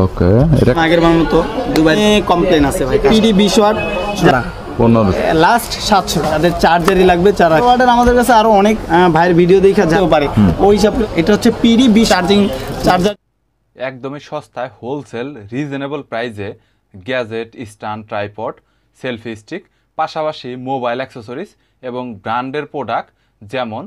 ওকে, এটা আগের বার মতো দুবাই কমপ্লেন আছে ভাই। পিডি 20 ওয়াট 15 লাস্ট 700 তাদের চার্জারই লাগবে 4 ওয়াটের। আমাদের কাছে আরো অনেক ভাইয়ের ভিডিও দেখা যেতে পারে ওই হিসাব। এটা হচ্ছে পিডি 20 চার্জিং চার্জার, একদমই সস্তায় হোলসেল রিজনেবল প্রাইসে gadget, stand, tripod, selfie stick, পাশাপাশি মোবাইল অ্যাক্সেসরিজ এবং ব্র্যান্ডের প্রোডাক্ট যেমন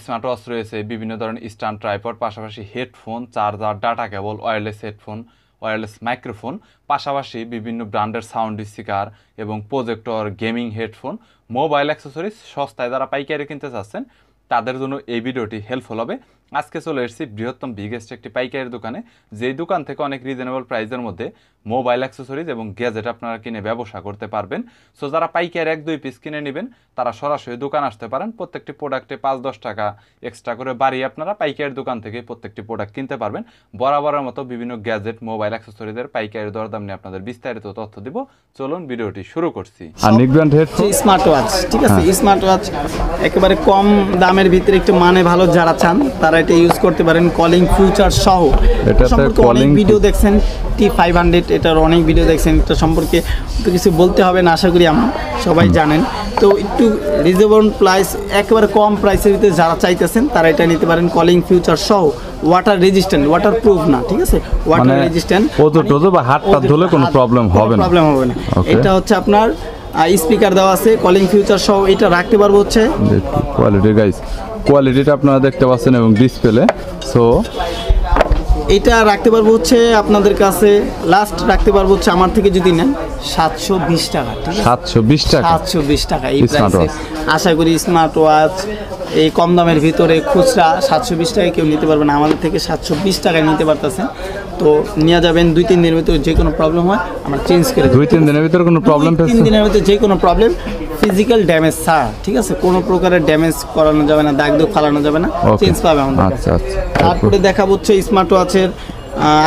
স্মার্ট ওয়াচ রয়েছে, বিভিন্ন ধরনের স্ট্যান্ড, ট্রাইপড, পাশাপাশি headphone, charger, data cable, wireless headphone, wireless microphone, পাশাপাশি বিভিন্ন ব্র্যান্ডের সাউন্ড স্পিকার এবং projector, gaming headphone, mobile accessories সস্তায় যারা পাইকারি কিনতে চাচ্ছেন তাদের জন্য এই ভিডিওটি হেল্পফুল হবে। আজকে চলে এসেছি বৃহত্তম বিগেস্ট একটি পাইকারি দোকানে, যেই দোকান থেকে অনেক রিজনেবল প্রাইসের মধ্যে মোবাইল অ্যাক্সেসরিজ এবং গ্যাজেট আপনারা কিনে ব্যবসা করতে পারবেন। সো যারা পাইকারি 1-2 পিস কিনে নেবেন তারা সরাসরি দোকান আসতে পারেন। প্রত্যেকটি প্রোডাক্টে 5-10 টাকা এক্সট্রা করে বাড়িয়ে আপনারা পাইকারি দোকান থেকে প্রত্যেকটি প্রোডাক্ট কিনতে পারবেন। বরাবরের মতো বিভিন্ন গ্যাজেট, মোবাইল অ্যাক্সেসরিজের পাইকারি দরদাম নিয়ে আপনাদের বিস্তারিত তথ্য দিব। চলুন ভিডিওটি শুরু করছি। আর নিকব্র্যান্ড হেডফোন, স্মার্ট ওয়াচ, ঠিক আছে, স্মার্ট ওয়াচ একেবারে কম দামের ভিতরে একটু মানে ভালো যারা চান তারা এটা ইউজ করতে পারেন। কলিং ফিউচার সহ সম্পর্কে অনেক ভিডিও দেখছেন, T500 এটার অনেক ভিডিও দেখছেন। এটা সম্পর্কে তো কিছু বলতে হবে না, আশা করি আমরা সবাই জানেন। তো একটু রিজনেবল প্রাইস, একেবারে কম প্রাইসের ভিতরে যারা চাইতেছেন তারা এটা নিতে পারেন। কলিং ফিউচার সহ, ওয়াটার রেজিস্ট্যান্ট, ওয়াটার প্রুফ না, ঠিক আছে, ওয়াটার রেজিস্ট্যান্ট, বা হাতটা ধুলে কোনো প্রবলেম হবে না। এটা হচ্ছে আপনার স্পিকার দেওয়া আছে, কলিং ফিউচার সহ। এটা রাখতে পারবো হচ্ছে কোয়ালিটি, গাইস কোয়ালিটিটা আপনারা দেখতে পাচ্ছেন এবং ডিসপ্লে। সো এটা রাখতে পারবো হচ্ছে আপনাদের কাছে, লাস্ট রাখতে পারবো হচ্ছে আমার থেকে যদি নেন 720 টাকা, ঠিক আছে, 720 টাকা, 720 টাকা এই প্রাইসে। আশা করি স্মার্ট ওয়াচ এই কম দামের ভিতরে খুচরা 720 টাকায় কেউ নিতে পারবে না, আমাদের থেকে 720 টাকায় নিতে পারতেছেন। তো নিয়ে যাবেন, 2-3 দিনের ভিতরে যে কোনো প্রবলেম হয় আমরা চেঞ্জ করে দেব। 2-3 দিনের ভিতরে কোনো প্রবলেম, 3 দিনের ভিতরে যে কোনো প্রবলেম, ফিজিক্যাল ড্যামেজ ছাড়া, ঠিক আছে, কোনো প্রকারের ড্যামেজ করানো যাবে না, দাগ ফালানো যাবে না, চেঞ্জ পাবে আমাদের কাছে। আচ্ছা। তারপরে দেখাবো হচ্ছে স্মার্ট ওয়াচের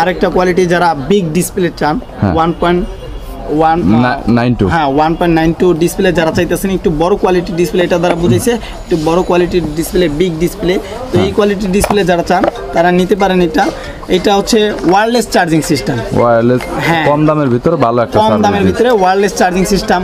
আরেকটা কোয়ালিটি, যারা বিগ ডিসপ্লে চান, 1.92, হ্যাঁ 1.92 ডিসপ্লে যারা চাইতেছেন, একটু বড় কোয়ালিটির ডিসপ্লে, এটা দ্বারা বুঝেছে একটু বড় কোয়ালিটির ডিসপ্লে, বিগ ডিসপ্লে। তো এই কোয়ালিটির ডিসপ্লে যারা চান তারা নিতে পারেন। এটা হচ্ছে ওয়্যারলেস চার্জিং সিস্টেম, ওয়্যারলেস, কম দামের ভিতরে ভালো একটা কম দামের ভিতরে ওয়্যারলেস চার্জিং সিস্টেম।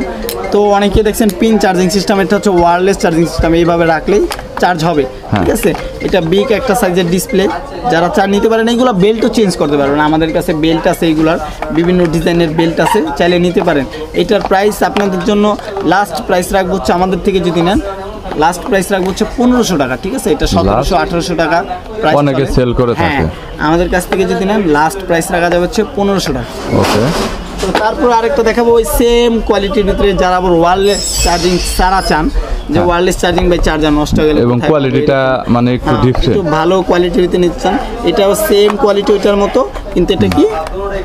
তো অনেকে দেখছেন পিন চার্জিং সিস্টেম, এটা হচ্ছে ওয়্যারলেস চার্জিং সিস্টেম, এইভাবে রাখলেই চার্জ হবে, ঠিক আছে। এটা বিগ একটা সাইজের ডিসপ্লে, যারা চান নিতে পারেন। এইগুলো বেল্টও চেঞ্জ করতে পারবেন, আমাদের কাছে বেল্ট আছে, এইগুলার বিভিন্ন ডিজাইনের বেল্ট আছে, চাইলে নিতে পারেন। এটার প্রাইস আপনাদের জন্য লাস্ট প্রাইস রাখবো হচ্ছে, আমাদের থেকে যদি নেন লাস্ট প্রাইস রাখবো হচ্ছে 1500 টাকা, ঠিক আছে। এটা 1700-1800 টাকা প্রাইস, অনেকে সেল করে থাকে। আমাদের কাছ থেকে যদি নেন লাস্ট প্রাইস রাখা যাবে হচ্ছে 1500 টাকা। ওকে, তো তারপর আরেকটা দেখাবো ওই সেম কোয়ালিটির ভিতরে, যারা আবার ওয়্যারলেস চার্জিং সারা চান, যে ওয়্যারলেস চার্জিং বাই চার্জার নষ্ট হয়ে গেলে, এবং কোয়ালিটিটা মানে একটু ডিফারেন্ট, একটু ভালো কোয়ালিটির ভিতরে নিতে চান, এটাও সেম কোয়ালিটি ওইটার মতো, কিন্তু এটা কি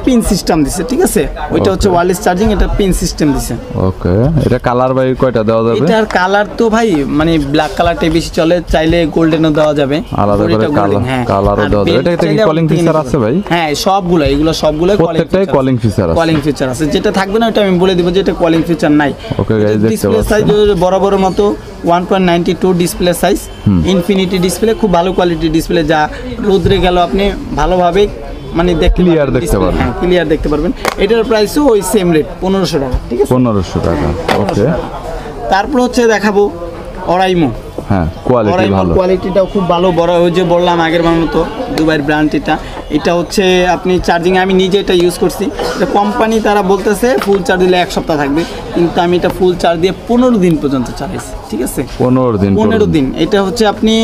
পিন সিস্টেম দিছে, ঠিক আছে। ওইটা হচ্ছে ওয়্যারলেস চার্জিং, এটা পিন সিস্টেম দিছে। ওকে, এটা কালার বাই কয়টা দেওয়া যাবে? এটার কালার তো ভাই মানে ব্ল্যাক কালারটাই বেশি চলে, চাইলে গোল্ডেনও দেওয়া যাবে, আলাদা করে কালারও দেওয়া যাবে। এটাতে কি কলিং ফিচার আছে ভাই? হ্যাঁ, সবগুলো, এগুলো সবগুলো প্রত্যেকটাই কলিং ফিচার আছে। কলিং ফিচার আছে, যেটা থাকবে না ওটা আমি বলে দিব যে এটা কলিং ফিচার নাই। ওকে গাইস, দেখতে পাচ্ছেন ডিসপ্লে সাইজ বরাবরের মতো 1.92 ডিসপ্লে সাইজ, ইনফিনিটি ডিসপ্লে, খুব ভালো কোয়ালিটির ডিসপ্লে, যা রোদ্রে গেল আপনি ভালোভাবে মানে ক্লিয়ার দেখতে পারবেন। হ্যাঁ, ক্লিয়ার দেখতে পারবেন। এটার প্রাইসও ওই সেম রেট 1500 টাকা, ঠিক আছে, 1500 টাকা। ওকে, তারপর হচ্ছে দেখাবো অরাইমো। হ্যাঁ, কোয়ালিটি ভালো, কোয়ালিটিটাও খুব ভালো, বড় ওই যে বললাম আগের বার মতো দুবাইয়ের ব্র্যান্ড। এটা হচ্ছে আপনি চার্জিং, আমি নিজে এটা ইউজ করছি। এটা কোম্পানি তারা বলতেছে ফুল চার্জ দিলে 1 সপ্তাহ থাকবে, কিন্তু আমি এটা ফুল চার্জ দিয়ে 15 দিন পর্যন্ত চালাইছি, ঠিক আছে, 15 দিন। এটা হচ্ছে আপনি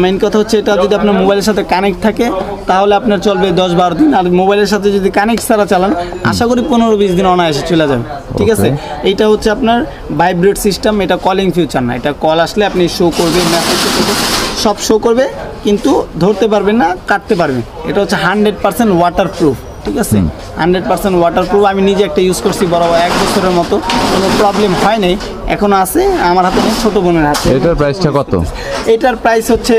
মেইন কথা হচ্ছে, এটা যদি আপনার মোবাইলের সাথে কানেক্ট থাকে তাহলে আপনার চলবে 10-12 দিন, আর মোবাইলের সাথে যদি কানেক্ট ছাড়া চালান আশা করি 15-20 দিন অনায়াসে চলে যাবে, ঠিক আছে। এইটা হচ্ছে আপনার ভাইব্রেট সিস্টেম, এটা কলিং ফিউচার না, এটা কল আসলে আপনি শো করবে, মেসেজ করবে, সব শো করবে, কিন্তু ধরতে পারবেন না, কাটতে পারবেন। এটা হচ্ছে 100% ওয়াটার প্রুফ, ঠিক আছে, 100% ওয়াটার প্রুফ। আমি নিজে একটা ইউজ করছি বড় 1 বছরের মতো, কোনো প্রবলেম হয় নাই, এখনো আছে আমার হাতে, ছোট বোনের হাতে। এটার প্রাইসটা কত? এটার প্রাইস হচ্ছে,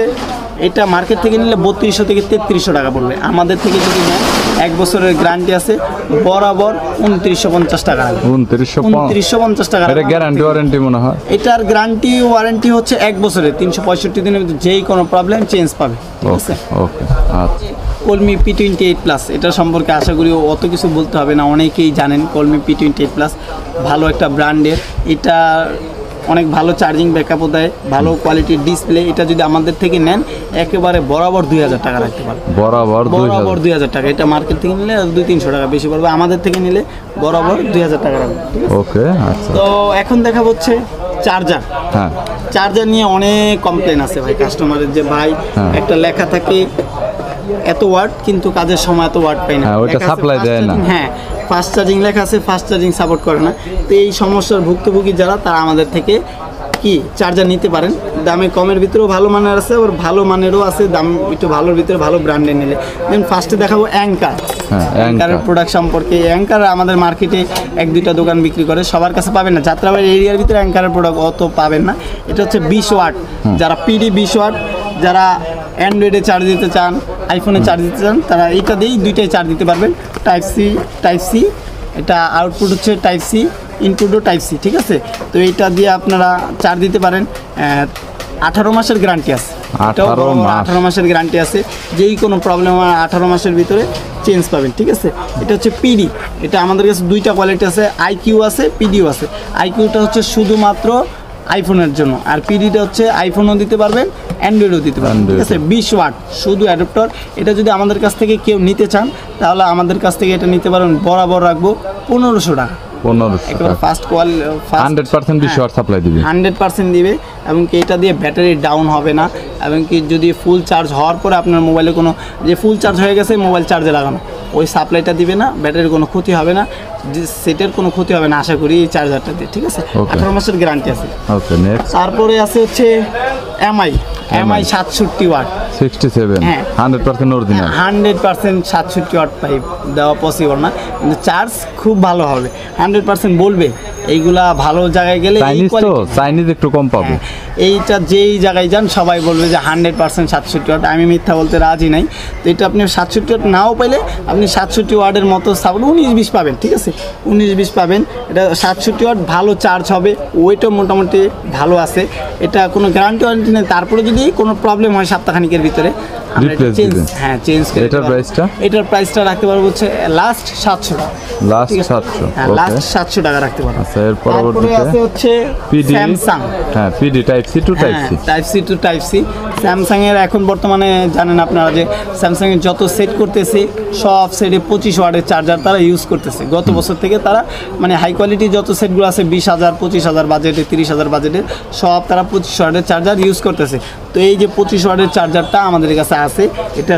এটা মার্কেট থেকে নিলে 3200 থেকে 3300 টাকা পড়বে, আমাদের থেকে যদি নেন 1 বছরের গ্যারান্টি আছে, বরাবর 2950 টাকা। 2950 টাকা। এটা গ্যারান্টি ওয়ারেন্টি মনে হয়? এটার গ্যারান্টি ওয়ারেন্টি হচ্ছে 1 বছরের, 365 দিনের মধ্যে যেই কোনো প্রবলেম চেঞ্জ পাবে, ঠিক আছে। ওকে, আচ্ছা। কলমি P28+, এটা সম্পর্কে আশা করি অত কিছু বলতে হবে না, অনেকেই জানেন কলমি P28+, ভালো একটা ব্র্যান্ডের। এটা অনেক ভালো চার্জিং ব্যাকআপও দেয়, ভালো কোয়ালিটির ডিসপ্লে। এটা যদি আমাদের থেকে নেন একেবারে বরাবর 2000 টাকা রাখতে পারবেন, বরাবর 2000 টাকা। এটা মার্কেট থেকে নিলে 200-300 টাকা বেশি পড়বে, আমাদের থেকে নিলে বরাবর 2000 টাকা রাখবেন। ওকে, আচ্ছা। তো এখন দেখা হচ্ছে চার্জার। হ্যাঁ, চার্জার নিয়ে অনেক কমপ্লেন আছে ভাই কাস্টমারের, যে ভাই একটা লেখা থাকে এত ওয়াট কিন্তু কাজের সময় এত ওয়াট পাই না, ওইটা সাপ্লাই দেয় না। হ্যাঁ, ফাস্ট চার্জিং লেখা আছে, ফাস্ট চার্জিং সাপোর্ট করে না। তো এই সমস্যার ভুক্তভোগী যারা, তারা আমাদের থেকে কি চার্জার নিতে পারেন। দামে কমের ভিতরেও ভালো মানের আছে, আবার ভালো মানেরও আছে, দাম একটু ভালোর ভিতরে ভালো ব্র্যান্ডে নিলে। দেন ফার্স্টে দেখাবো অ্যাঙ্কার। অ্যাঙ্কারের প্রোডাক্ট সম্পর্কে, অ্যাঙ্কার আমাদের মার্কেটে 1-2টা দোকান বিক্রি করে, সবার কাছে পাবেন না। যাত্রাবাড়ি এরিয়ার ভিতরে অ্যাঙ্কারের প্রোডাক্ট অত পাবেন না। এটা হচ্ছে 20 ওয়াট, যারা PD 20 ওয়াট, যারা অ্যান্ড্রয়েডে চার্জ দিতে চান, আইফোনে চার্জ দিতে চান, তারা এইটা দিয়েই দুইটাই চার্জ দিতে পারবেন। টাইপ সি, এটা আউটপুট হচ্ছে টাইপ সি, ইনপুটও টাইপ সি, ঠিক আছে। তো এইটা দিয়ে আপনারা চার্জ দিতে পারেন। 18 মাসের গ্যারান্টি আছে, 18 মাসের গ্যারান্টি আছে। যেই কোনো প্রবলেম হয় 18 মাসের ভিতরে চেঞ্জ পাবেন, ঠিক আছে। এটা হচ্ছে PD, এটা আমাদের কাছে 2টা কোয়ালিটি আছে, IQ আছে, PDও আছে। IQটা হচ্ছে শুধুমাত্র আইফোনের জন্য, আর PDটা হচ্ছে আইফোনও দিতে পারবেন, অ্যান্ড্রয়েডও দিতে পারবেন, ঠিক আছে। 20 ওয়াট শুধু অ্যাডাপ্টার। এটা যদি আমাদের কাছ থেকে কেউ নিতে চান, তাহলে আমাদের কাছ থেকে এটা নিতে পারেন, বরাবর রাখবো 1500 টাকা। 1500 একবার ফার্স্ট 100% 20 ওয়াট সাপ্লাই দিবে, 100% দিবে। এবং কি এটা দিয়ে ব্যাটারি ডাউন হবে না, এবং কি যদি ফুল চার্জ হওয়ার পরে আপনার মোবাইলে কোনো, যে ফুল চার্জ হয়ে গেছে মোবাইল চার্জে লাগানো, ওই সাপ্লাইটা দিবে না, ব্যাটারির কোনো ক্ষতি হবে না, সেটের কোনো ক্ষতি হবে না আশা করি এই চার্জারটা দিয়ে, ঠিক আছে। 18 মাসের গ্যারান্টি আছে। Okay, next. তারপরে আছে হচ্ছে MI 67 ওয়াট 67, 100% অরিজিনাল, 100% 67 ওয়াট পাইপ দেওয়া পসিবল না, কিন্তু চার্জ খুব ভালো হবে, 100% বলবে। এইগুলা ভালো জায়গায় গেলে চাইনিজ একটু কম পাবে। এইটা যেই জায়গায় যান সবাই বলবে যে 100% 67 ওয়াট, আমি মিথ্যা বলতে রাজি নাই। তো এটা আপনি 67 ওয়াট নাও পাইলে আপনি 67 ওয়াটের মতো 19-20 পাবেন, ঠিক আছে, 19-20 পাবেন। এটা 67 ওয়াট, ভালো চার্জ হবে, ওয়েটও মোটামুটি ভালো আছে। এটা কোনো গ্যারান্টি ওয়ারেন্টি নেই, তারপরে যদি কোনো প্রবলেম হয় সপ্তাহখানিকের ভিতরে এটার প্রাইসটা রাখতে পারবো হচ্ছে লাস্ট 700 টাকা, লাস্ট 700, লাস্ট 700 টাকা রাখতে পারবো। আচ্ছা, এর পরবর্তীতে আছে হচ্ছে Samsung, PD type C to type C. Samsung এর এখন বর্তমানে জানেন আপনারা যে স্যামসাং এর যত সেট করতেছে সব সেটে 25 ওয়াটের চার্জার তারা ইউজ করতেছে। গত বছর থেকে তারা মানে হাই কোয়ালিটি যত সেটগুলো আছে 20,000 25,000 বাজেটে, 30,000 বাজেটে, সব তারা 25 ওয়াটের চার্জার ইউজ করতেছে। তো এই যে 25 ওয়াটের চার্জারটা আমাদের কাছে আছে, এটা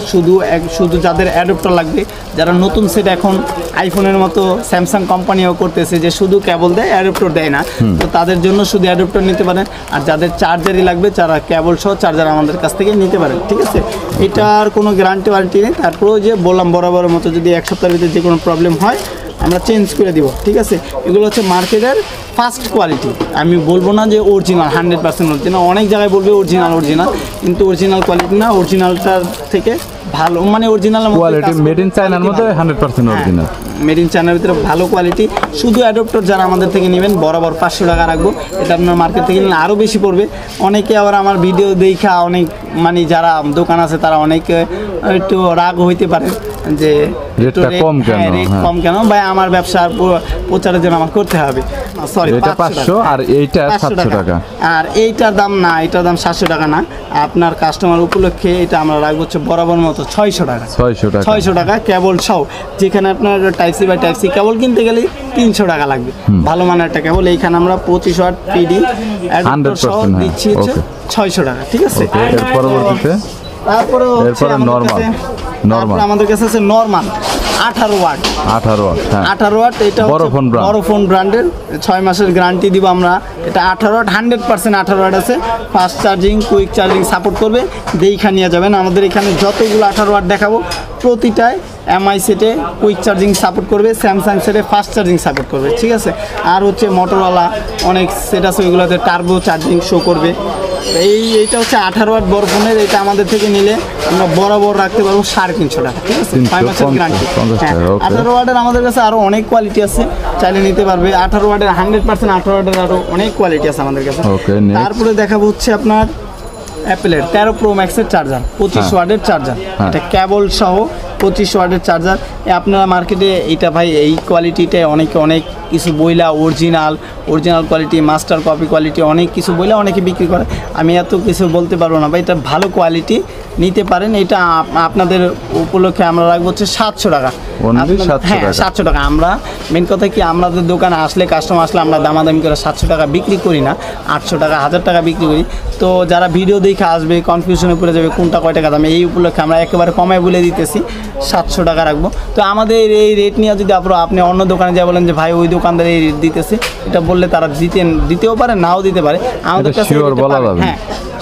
শুধু যাদের অ্যাডাপ্টার লাগবে, যারা নতুন সেট এখন আইফোনের মতো স্যামসাং কোম্পানিও করতেছে যে শুধু কেবল দেয় অ্যাডাপ্টার দেয় না, তো তাদের জন্য শুধু অ্যাডাপ্টার নিতে পারেন। আর যাদের চার্জারই লাগবে তারা কেবল সহ চার্জার আমাদের কাছ থেকে নিতে পারেন, ঠিক আছে। এটার কোনো গ্যারান্টি ওয়ারেন্টি নেই, তারপরেও যে বললাম বরাবরের মতো যদি 1 সপ্তাহের ভিতরে যে কোনো প্রবলেম হয় আমরা চেঞ্জ করে দিব, ঠিক আছে। এগুলো হচ্ছে মার্কেটের ফার্স্ট কোয়ালিটি, আমি বলবো না যে অরিজিনাল 100% অরিজিনাল, অনেক জায়গায় বলবে অরিজিনাল, কিন্তু অরিজিনাল কোয়ালিটি না, অরিজিনালটার থেকে ভালো, মানে অরিজিনাল কোয়ালিটি মেড ইন চায়নার মধ্যে 100% অরিজিনাল, মেড ইন চায়নার ভিতরে ভালো কোয়ালিটি। শুধু অ্যাডাপ্টার যারা আমাদের থেকে নেবেন বরাবর 500 টাকা রাখবো, এটা আপনার মার্কেট থেকে নিলে আরও বেশি পড়বে। অনেকে আবার আমার ভিডিও দেখা অনেক মানে যারা দোকান আছে তারা অনেকে একটু রাগ হইতে পারে যে রেটটা কম কেন ভাই, আমার ব্যবসা প্রচারের জন্য আমার করতে হবে। সরি, এটা 500 আর এইটা 700 টাকা, আর এইটার দাম না, এটার দাম 700 টাকা না, আপনার কাস্টমার উপলক্ষে এটা আমরা রাখবো হচ্ছে বরাবর মতো 600 টাকা, 600 টাকা কেবল সহ। যেখানে আপনার type C by type C cable কিনতে গেলে 300 টাকা লাগবে, ভালো মানের একটা কেবল। এইখানে আমরা 25 ওয়াট PD 100% দিচ্ছি হচ্ছে 600 টাকা, ঠিক আছে। এর পরবর্তীতে তারপরে নরমাল আমাদের কাছে আছে নরমাল 18 ওয়াট, 18 ওয়াট। এটা বড় ফোন ব্র্যান্ডের, 6 মাসের গ্যারান্টি দিব আমরা। এটা 18 ওয়াট, 100% 18 ওয়াট আছে, fast charging, quick charging support করবে, দেখা নিয়ে যাবেন। আমাদের এখানে যতগুলো 18 ওয়াট দেখাবো প্রতিটায় MI সেটে কুইক চার্জিং সাপোর্ট করবে, স্যামসাং সেটে ফাস্ট চার্জিং সাপোর্ট করবে, ঠিক আছে। আর হচ্ছে মোটরওয়ালা অনেক সেট আছে, ওইগুলোতে টার্বো চার্জিং শো করবে। এইটা হচ্ছে 18 ওয়াট বড় ফোনের, এটা আমাদের থেকে নিলে আমরা বরাবর রাখতে পারবো 350 টাকা, ঠিক আছে, 5 মাসের গ্যারান্টি। 18 ওয়াটের আমাদের কাছে আরও অনেক কোয়ালিটি আছে, চাইলে নিতে পারবে। 18 ওয়াটের 100% 18 ওয়াটের আরও অনেক কোয়ালিটি আছে আমাদের কাছে। তারপরে দেখাবো হচ্ছে আপনার অ্যাপেলের 13 প্রো ম্যাক্সের চার্জার, 25 ওয়াটের চার্জার, এটা কেবল সহ 25 ওয়াটের চার্জার। আপনারা মার্কেটে এটা ভাই এই কোয়ালিটিটা অনেক কিছু বইলা original quality, master copy quality অনেক কিছু বইলা অনেকে বিক্রি করে। আমি এত কিছু বলতে পারবো না ভাই, এটা ভালো কোয়ালিটি, নিতে পারেন। এটা আপনাদের উপলক্ষে আমরা রাখবো হচ্ছে 700 টাকা। হ্যাঁ 700 টাকা। আমরা মেন কথা কি, আমাদের দোকানে আসলে কাস্টমার আসলে আমরা দামাদামি করে 700 টাকা বিক্রি করি না, 800 টাকা 1000 টাকা বিক্রি করি। তো যারা ভিডিও দেখে আসবে কনফিউশনে পড়ে যাবে কোনটা কয় টাকা দাম, এই উপলক্ষে আমরা একেবারে কমায় বলে দিতেছি 700 টাকা রাখবো। তো আমাদের এই রেট নিয়ে যদি আপনি অন্য দোকানে যা বলেন যে ভাই ওই দোকানদার এই রেট দিতেছে, এটা বললে তারা দিতেও পারে, নাও দিতে পারে। আমাদের কাছে হ্যাঁ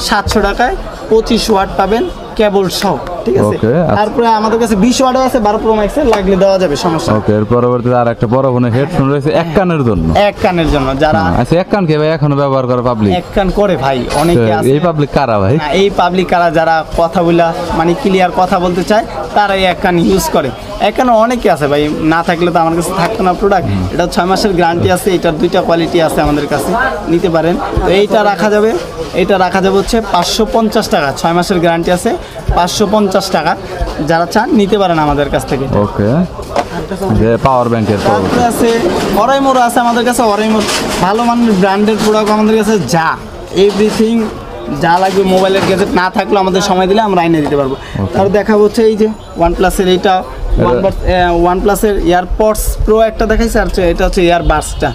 700 টাকায় 25 ওয়াট পাবেন কেবল সহ, ঠিক আছে। তারপরে আমাদের কাছে 20 ওয়াটও আছে, 12 প্রো ম্যাক্সের, লাগলে দেওয়া যাবে, সমস্যা। ওকে, এর পরবর্তীতে আর একটা বড় ফোনের হেডফোন রয়েছে এক কানের জন্য, যারা আচ্ছা এক কান কে ভাই এখনো ব্যবহার করে পাবলিক? এক কান করে ভাই, অনেকে আছে। এই পাবলিক কারা ভাই? এই পাবলিক কারা, যারা কথা বলা মানে ক্লিয়ার কথা বলতে চায়, তারাই এক কান ইউজ করে। এখানে অনেকে আছে ভাই, না থাকলে তো আমার কাছে থাকতো না প্রোডাক্ট। এটা 6 মাসের গ্যারান্টি আছে, এটার 2টা কোয়ালিটি আছে আমাদের কাছে, নিতে পারেন। তো এইটা রাখা যাবে হচ্ছে 550 টাকা, 6 মাসের গ্যারান্টি আছে, 550 টাকা। যারা চান নিতে পারেন আমাদের কাছ থেকে। ওকে, যে পাওয়ার ব্যাংকের তারপরে আছে অরাইমোর আছে আমাদের কাছে। অরাইমোর ভালো মানের ব্র্যান্ডের প্রোডাক্ট আমাদের কাছে, যা এভরিথিং যা লাগবে মোবাইলের গ্যাজেট না থাকলেও আমাদের সময় দিলে আমরা এনে দিতে পারবো। তারপর দেখাবো হচ্ছে এই যে OnePlus-এর এইটা, OnePlus-এর এয়ারপডস প্রো একটা দেখাইছে, আর এটা হচ্ছে ইয়ারবাডসটা।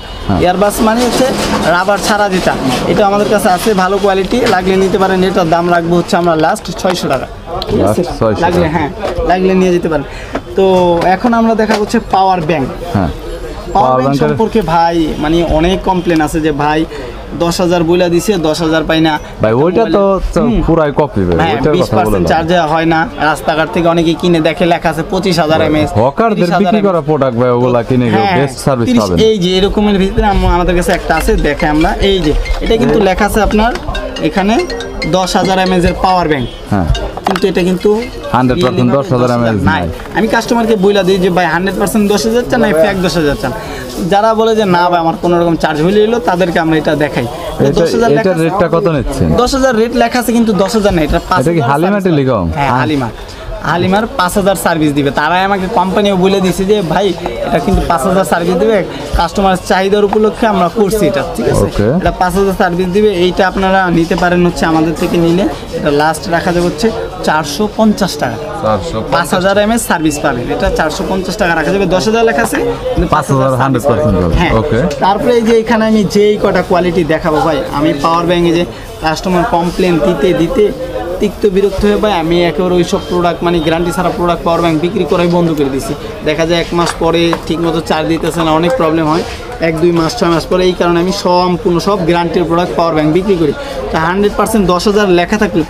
ইয়ারবাডস মানে হচ্ছে রাবার ছাড়া যেটা, এটা আমাদের কাছে আছে, ভালো কোয়ালিটি, লাগলে নিতে পারেন। এটার দাম রাখবো হচ্ছে আমরা লাস্ট 600 টাকা, ঠিক আছে। লাগলে নিয়ে যেতে পারেন। তো এখন আমরা দেখা হচ্ছে পাওয়ার ব্যাংক। পাওয়ার ব্যাংক সম্পর্কে ভাই মানে অনেক কমপ্লেন আছে যে ভাই 10,000 বইলা দিছে, 10,000 পাই না ভাই। ওইটা তো পুরাই কপি ভাই, ওইটার কথা বলা 20% চার্জ হয় না। রাস্তাঘাট থেকে অনেকে কিনে দেখে লেখা আছে 25,000 mAh, হকারদের বিক্রি করা প্রোডাক্ট ভাই, ওগুলা কিনে বেস্ট সার্ভিস পাবেন। এই যে এরকমের ভিতরে আমাদের কাছে একটা আছে, দেখে আমরা এই যে এটা কিন্তু লেখা আছে আপনার এখানে 10,000 mAh এর পাওয়ার ব্যাংক। কিন্তু এটা কিন্তু 100% 10,000 mAh নাই। আমি কাস্টমারকে বইলা দিই যে ভাই 100% 10,000 চান না ফেক 10,000 চান। যারা বলে যে না ভাই আমার কোনো রকম চার্জ হইলে এলো, তাদেরকে আমরা এটা দেখাই। 10,000 এটার রেটটা কত নিচ্ছেন? 10,000 রেট লেখা আছে কিন্তু 10,000 না, এটা 5,000। এটা কি হালিমা টেলিকম? হ্যাঁ হালিমার 5,000 সার্ভিস দিবে। তারাই আমাকে কোম্পানিও বলে দিয়েছে যে ভাই এটা কিন্তু 5,000 সার্ভিস দিবে, কাস্টমার চাহিদার উপলক্ষে আমরা করছি এটা, ঠিক আছে। এটা 5,000 সার্ভিস দিবে। এইটা আপনারা নিতে পারেন হচ্ছে আমাদের থেকে নিলে। এটা লাস্ট রাখা যাবে হচ্ছে 450 টাকা, 5,000 mAh সার্ভিস পাবেন। এটা 450 টাকা রাখা যাবে। 10,000 লেখা আছে, 5,000 100%। হ্যাঁ, তারপরে এই যে এখানে আমি যেই কটা কোয়ালিটি দেখাবো ভাই, আমি পাওয়ার ব্যাংকে যে কাস্টমার কমপ্লেন দিতে তিক্ত বিরক্ত হয়ে ভাই আমি একেবারে ওই সব প্রোডাক্ট মানে গ্যারান্টি ছাড়া প্রোডাক্ট পাওয়ার ব্যাংক বিক্রি করাই বন্ধ করে দিচ্ছি। দেখা যায় 1 মাস পরে ঠিকমতো চার্জ দিতেছে না, অনেক প্রবলেম হয়। 1-2 মাস 6 মাস পরে, এই কারণে আমি সম্পূর্ণ সব গ্যারান্টির প্রোডাক্ট পাওয়ার ব্যাংক বিক্রি করি। তা 100% 10,000 লেখা থাকলো,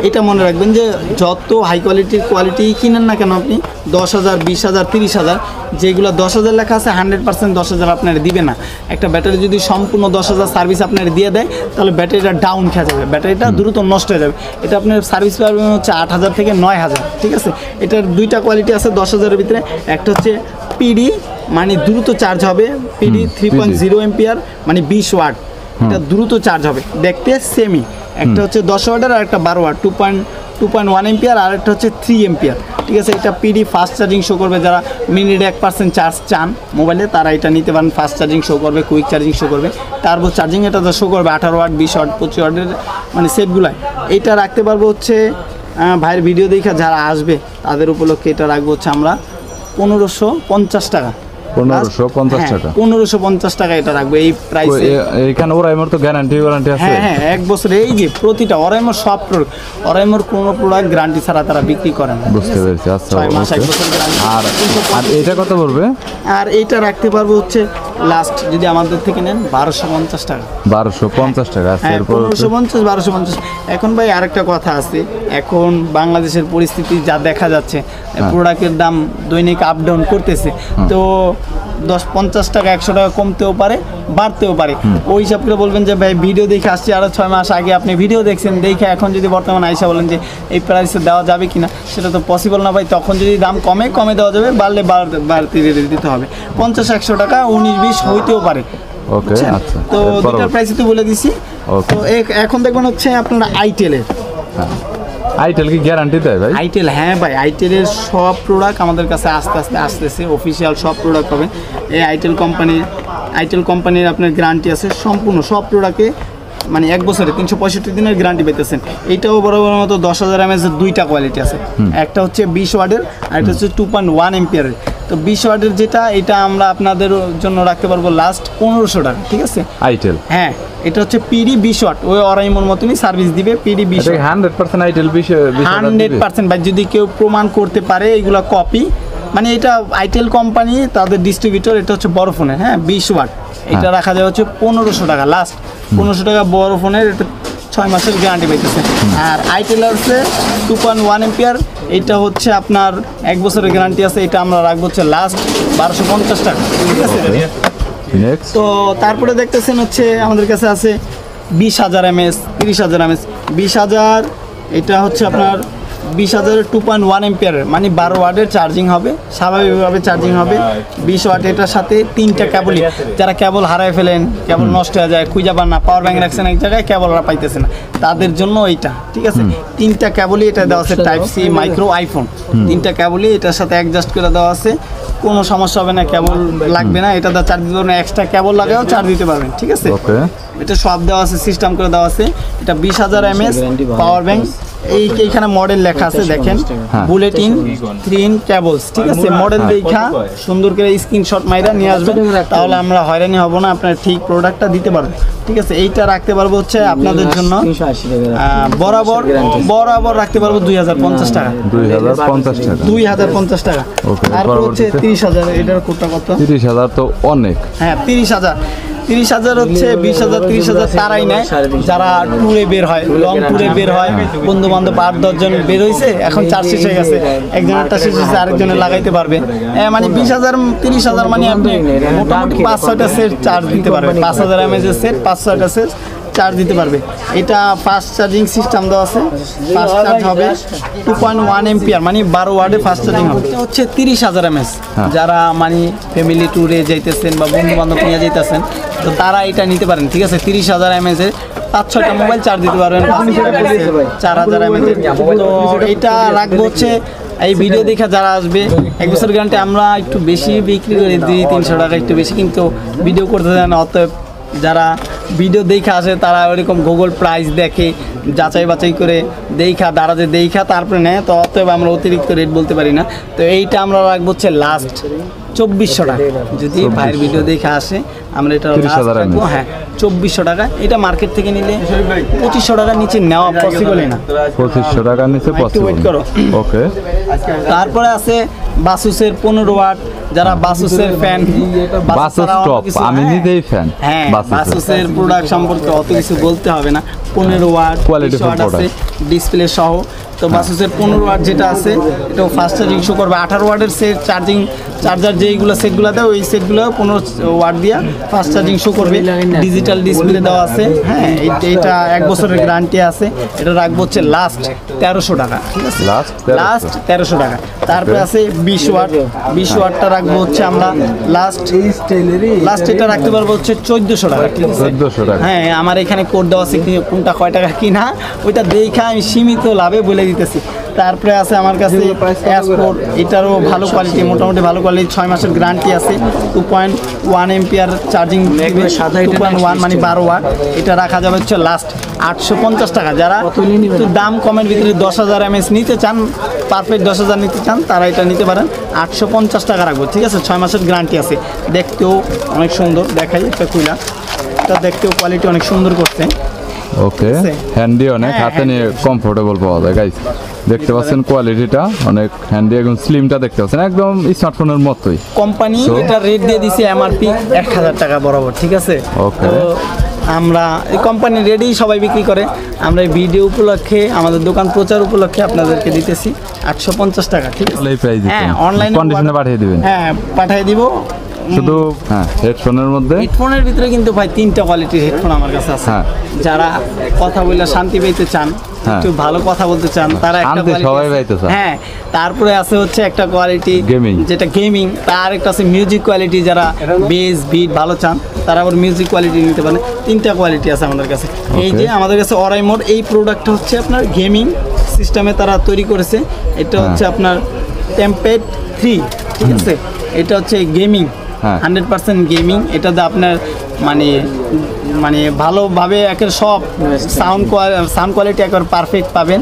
এটা মনে রাখবেন যে যত হাই কোয়ালিটি কিনেন না কেন আপনি 10,000, 20,000, 30,000, যেগুলো 10,000 লেখা আছে 100% 10,000 আপনার দিবে না। একটা ব্যাটারি যদি সম্পূর্ণ 10,000 সার্ভিস আপনার দিয়ে দেয়, তাহলে ব্যাটারিটা ডাউন খেয়ে যাবে, ব্যাটারিটা দ্রুত নষ্ট হয়ে যাবে। এটা আপনার সার্ভিস পাবেন হচ্ছে 8,000 থেকে 9,000, ঠিক আছে। এটার 2টা কোয়ালিটি আছে 10,000-এর ভিতরে। একটা হচ্ছে পিডি মানে দ্রুত চার্জ হবে, পিডি 3.0 এম্পিয়ার মানে 20 ওয়াট, এটা দ্রুত চার্জ হবে, দেখতে সেমি। একটা হচ্ছে 10 ওয়াটের আর একটা 12 ওয়াট, 2.1 এম্পিয়ার, আর একটা হচ্ছে 3 এম্পিয়ার, ঠিক আছে। এটা পিডি ফাস্ট চার্জিং শো করবে, যারা মিনিটে 1% চার্জ চান মোবাইলে তারা এটা নিতে পারেন। ফাস্ট চার্জিং শো করবে, কুইক চার্জিং শো করবে, টার্বো চার্জিং এটা তো শো করবে 18 ওয়াট, 20 ওয়াট, 25 ওয়াটের মানে সেটগুলাই। এইটা রাখতে পারবো হচ্ছে ভাইয়ের ভিডিও দেখে যারা আসবে তাদের উপলক্ষে এটা রাখবো হচ্ছে আমরা 1,550 টাকা। 1,550 টাকা, 1,550 টাকা এটা রাখবো এই প্রাইসে। এইখানে ওরাইমোর তো গ্যারান্টি আছে। হ্যাঁ 1 বছর। এই যে প্রতিটা ওরাইমোর সব প্রোডাক্ট, ওরাইমোর কোনো প্রোডাক্ট গ্যারান্টি ছাড়া তারা বিক্রি করে না। বুঝতে পেরেছি। আচ্ছা 6 মাস 1 বছর গ্যারান্টি। আর এটা কত পড়বে? আর এইটা রাখতে পারবো হচ্ছে লাস্ট যদি আমাদের থেকে নেন 1,250 টাকা। 1,250 টাকা আছে। এরপর 1,250। এখন ভাই আরেকটা কথা আছে, এখন বাংলাদেশের পরিস্থিতি যা দেখা যাচ্ছে, প্রোডাক্টের দাম দৈনিক আপ ডাউন করতেছে। তো 50 টাকা 100 টাকা কমতেও পারে, বাড়তেও পারে। ওই হিসাব করে বলবেন যে ভাই ভিডিও দেখে আসছি, আরও 6 মাস আগে আপনি ভিডিও দেখছেন, দেখে এখন যদি বর্তমানে আইসা বলেন যে এই প্রাইসে দেওয়া যাবে কিনা, সেটা তো পসিবল না ভাই। তখন যদি দাম কমে দেওয়া যাবে, বাড়লে বাড়তি দিতে হবে। 50-100 টাকা 19-20 হইতেও পারে। ওকে, আচ্ছা। তো দুটার প্রাইস তো বলে দিছি। তো এখন দেখবেন হচ্ছে আপনারা আইটেলের হ্যাঁ, আইটেল কি গ্যারান্টি দেয় ভাই? আইটেল, হ্যাঁ ভাই, আইটেলের সব প্রোডাক্ট আমাদের কাছে আস্তে আস্তে আসতেছে, অফিসিয়াল সব প্রোডাক্ট হবে। এই আইটেল কোম্পানির আপনার গ্যারান্টি আছে সম্পূর্ণ সব প্রোডাক্টে, মানে 1 বছরে 365 দিনের গ্যারান্টি পেতেছেন। এইটাও বরাবর মতো 10,000 mAh এর 2টা কোয়ালিটি আছে, একটা হচ্ছে 20 ওয়াটের আর একটা হচ্ছে 2.1 এম্পিয়ারের। তো 20 ওয়াটের যেটা, এটা আমরা আপনাদের জন্য রাখতে পারবো লাস্ট 1500 টাকা, ঠিক আছে? আইটেল, হ্যাঁ, এটা হচ্ছে পিডি 20 ওয়াট, ওই অরাইমোর মতনই সার্ভিস দিবে, পিডি 20 ওয়াট 100% আইটেল 100%। ভাই যদি কেউ প্রমাণ করতে পারে এগুলা কপি, মানে এটা আইটেল কোম্পানি তাদের ডিস্ট্রিবিউটর, এটা হচ্ছে বড় ফোনের, হ্যাঁ 20 ওয়াট, এটা রাখা যায় হচ্ছে 1500 টাকা লাস্ট, 1500 টাকা বড় ফোনের, এটা 6 মাসের গ্যারান্টি পাইতেছে। আর আইটেল আছে 2.1 এম্পিয়ার, এটা হচ্ছে আপনার 1 বছরের গ্যারান্টি আছে, এটা আমরা রাখবো হচ্ছে লাস্ট 1250 টাকা, ঠিক আছে? নেক্সট তো তারপরে দেখতেছেন হচ্ছে আমাদের কাছে আছে 20,000 mAh, 30,000 mAh। 20,000 এটা হচ্ছে আপনার 20,000 2.1 এম্পিয়ারের, মানে 12 ওয়াটের চার্জিং হবে, স্বাভাবিকভাবে চার্জিং হবে। 20 ওয়াট, এটার সাথে 3টা কেবলই, যারা কেবল হারায় ফেলেন, কেবল নষ্ট হয়ে যায়, খুঁজে পান না, পাওয়ার ব্যাংক রাখছেন এক জায়গায়, কেবলরা পাইতেছে না, তাদের জন্য এইটা, ঠিক আছে? 3টা কেবলই এটা দেওয়া আছে, টাইপ সি মাইক্রো আইফোন, 3টা কেবলই এটার সাথে অ্যাডজাস্ট করে দেওয়া আছে, কোনো সমস্যা হবে না, কেবল লাগবে না, এটা দা চার্জ দিতে পারবেন, এক্সট্রা কেবল লাগাও চার্জ দিতে পারবেন, ঠিক আছে? এটা সব দেওয়া আছে, সিস্টেম করে দেওয়া আছে। এটা 20,000 mAh পাওয়ার ব্যাংক, এইখানে মডেল লেখা আছে দেখেন, বুলেটিন 3 কেবলস, ঠিক আছে? মডেল দেখা সুন্দর করে স্ক্রিনশট মাইরা নিয়ে আসবেন, তাহলে আমরা হয়রানি হব না, আপনার ঠিক প্রোডাক্টটা দিতে পারবেন, ঠিক আছে? এইটা রাখতে পারবো হচ্ছে আপনাদের জন্য বরাবর রাখতে পারবো 2,050 টাকা, 2,050 টাকা। তারপর হচ্ছে 30,000, এটার কোডটা কত? 30,000 তো অনেক, হ্যাঁ 30,000 হচ্ছে 20,000 30,000 তারাই নেয় যারা ট্যুরে বের হয়, লং ট্যুরে বের হয়, বন্ধু বান্ধব 8-10 জন বের হয়েছে, এখন চার্জ শেষ হয়ে গেছে, একজনেরটা শেষ হয়েছে আরেকজনে লাগাইতে পারবে, মানে 20,000 30,000 মানে আপনি মোটামুটি 5-6টা সেট চার্জ দিতে পারবেন, 5,000 mAh সেট 5-6টা সেট চার্জ দিতে পারবে। এটা ফাস্ট চার্জিং সিস্টেম দেওয়া আছে, ফাস্ট চার্জ হবে 2.1 এম্পিয়ার, মানে 12 ওয়াটে ফাস্ট চার্জিং হবে। এটা হচ্ছে 30,000 mAh, যারা মানে ফ্যামিলি ট্যুরে যাইতেছেন বা বন্ধু বান্ধব নিয়ে যাইতেছেন, তো তারা এটা নিতে পারেন, ঠিক আছে? 30,000 mAh এর 5-6টা মোবাইল চার্জ দিতে পারবেন, 4,000 mAh। তো এটা রাখবো হচ্ছে, এই ভিডিও দেখে যারা আসবে 1 বছর গ্যারান্টি, আমরা একটু বেশি বিক্রি করি, 200-300 টাকা একটু বেশি, কিন্তু ভিডিও করতে দেয় না, অতএব যারা ভিডিও দেখে আসে তারা ওইরকম গুগল প্রাইস দেখে, যাচাই বাছাই করে দাঁড়াতে তারপরে নেয়, তো অতএব আমরা অতিরিক্ত রেট বলতে পারি না। তো এইটা আমরা রাখবো হচ্ছে লাস্ট 2,400 টাকা, যদি ভাইয়ের ভিডিও দেখে আসে আমরা এটা রাখবো, হ্যাঁ 2,400 টাকা। এটা মার্কেট থেকে নিলে 2,500 টাকার নিচে নেওয়া পসিবলই না, 2,500 টাকার নিচে পসিবল। ওকে, তারপরে আছে বাসুসের 15 ওয়াট, যারা বাসুসের ফ্যান, আমি নিজেই ফ্যান, হ্যাঁ বাসুসের প্রোডাক্ট সম্পর্কে অত কিছু বলতে হবে না, 15 ওয়াট আছে ডিসপ্লে সহ। তো বাসুসের 15 ওয়াট যেটা আছে, এটাও ফাস্ট চার্জিং শো করবে, 18 ওয়াটের সেট চার্জার যেইগুলো সেটগুলো দেয়, ওই সেটগুলো 15 ওয়াট দিয়া ফাস্ট চার্জিং শো করবে, ডিজিটাল ডিসপ্লে দেওয়া আছে, হ্যাঁ এইটা 1 বছরের গ্যারান্টি আছে। এটা রাখবো হচ্ছে লাস্ট 1,300 টাকা, ঠিক আছে? লাস্ট 1,300 টাকা। তারপরে আছে 20 ওয়াটটা রাখবো হচ্ছে আমরা লাস্ট এটা রাখতে পারবো হচ্ছে 1,400 টাকা, ঠিক আছে? 1,400 টাকা, হ্যাঁ আমার এখানে কোড দেওয়া আছে, কোনটা কয় টাকা কিনা ওইটা দেখা আমি সীমিত লাভে বলে দিতেছি। তারপরে আছে আমার কাছে S4, এটারও ভালো কোয়ালিটি, মোটামুটি ভালো কোয়ালিটি, 6 মাসের গ্যারান্টি আছে, 2.1 এম্পিয়ার চার্জিং, 2.1 মানে 12 ওয়াট। এটা রাখা যাবে হচ্ছে লাস্ট 850 টাকা। যারা একটু দাম কমের ভিতরে 10,000 mAh নিতে চান, পারফেক্ট 10,000 নিতে চান, তারা এটা নিতে পারেন, 850 টাকা রাখবো, ঠিক আছে? 6 মাসের গ্যারান্টি আছে, দেখতেও অনেক সুন্দর, দেখাই একটা খুইলা, এটা দেখতেও কোয়ালিটি অনেক সুন্দর করছে। ওকে, হ্যান্ডি অনেক, হাতে নিয়ে কমফোর্টেবল পাওয়া যায় গাইস, দেখতে পাচ্ছেন কোয়ালিটিটা অনেক হ্যান্ডি, একদম স্লিমটা দেখতে পাচ্ছেন, একদম স্মার্টফোনের মতোই। কোম্পানি এটা রেট দিয়ে দিছে MRP 1,000 টাকা বরাবর, ঠিক আছে? ওকে, আমরা এই কোম্পানি রেডি সবাই বিক্রি করে, আমরা এই ভিডিও উপলক্ষে আমাদের দোকান প্রচার উপলক্ষে আপনাদেরকে দিতেছি 850 টাকা, ঠিক আছে? হ্যাঁ অনলাইনে কন্ডিশনে পাঠিয়ে দিবেন, হ্যাঁ পাঠিয়ে দিব। শুধু হ্যাঁ হেডফোনের মধ্যে, হেডফোনের ভিতরে কিন্তু ভাই 3টা কোয়ালিটির হেডফোন আমার কাছে আছে, যারা কথা বলে শান্তি পেতে চান, একটু ভালো কথা বলতে চান, তারা একটা কোয়ালিটি, হ্যাঁ তারপরে আছে হচ্ছে একটা কোয়ালিটি যেটা গেমিং, তার একটা আছে মিউজিক কোয়ালিটি, যারা বেস বিট ভালো চান তারা আবার মিউজিক কোয়ালিটি নিতে পারে, 3টা কোয়ালিটি আছে আমাদের কাছে। এই যে আমাদের কাছে অরাই মোড, এই প্রোডাক্টটা হচ্ছে আপনার গেমিং সিস্টেমে তারা তৈরি করেছে। এটা হচ্ছে আপনার টেম্পেড 3, ঠিক আছে? এটা হচ্ছে গেমিং, 100% গেমিং। এটাতে আপনার মানে মানে ভালোভাবে একের সব সাউন্ড কোয়ালিটি একবার পারফেক্ট পাবেন।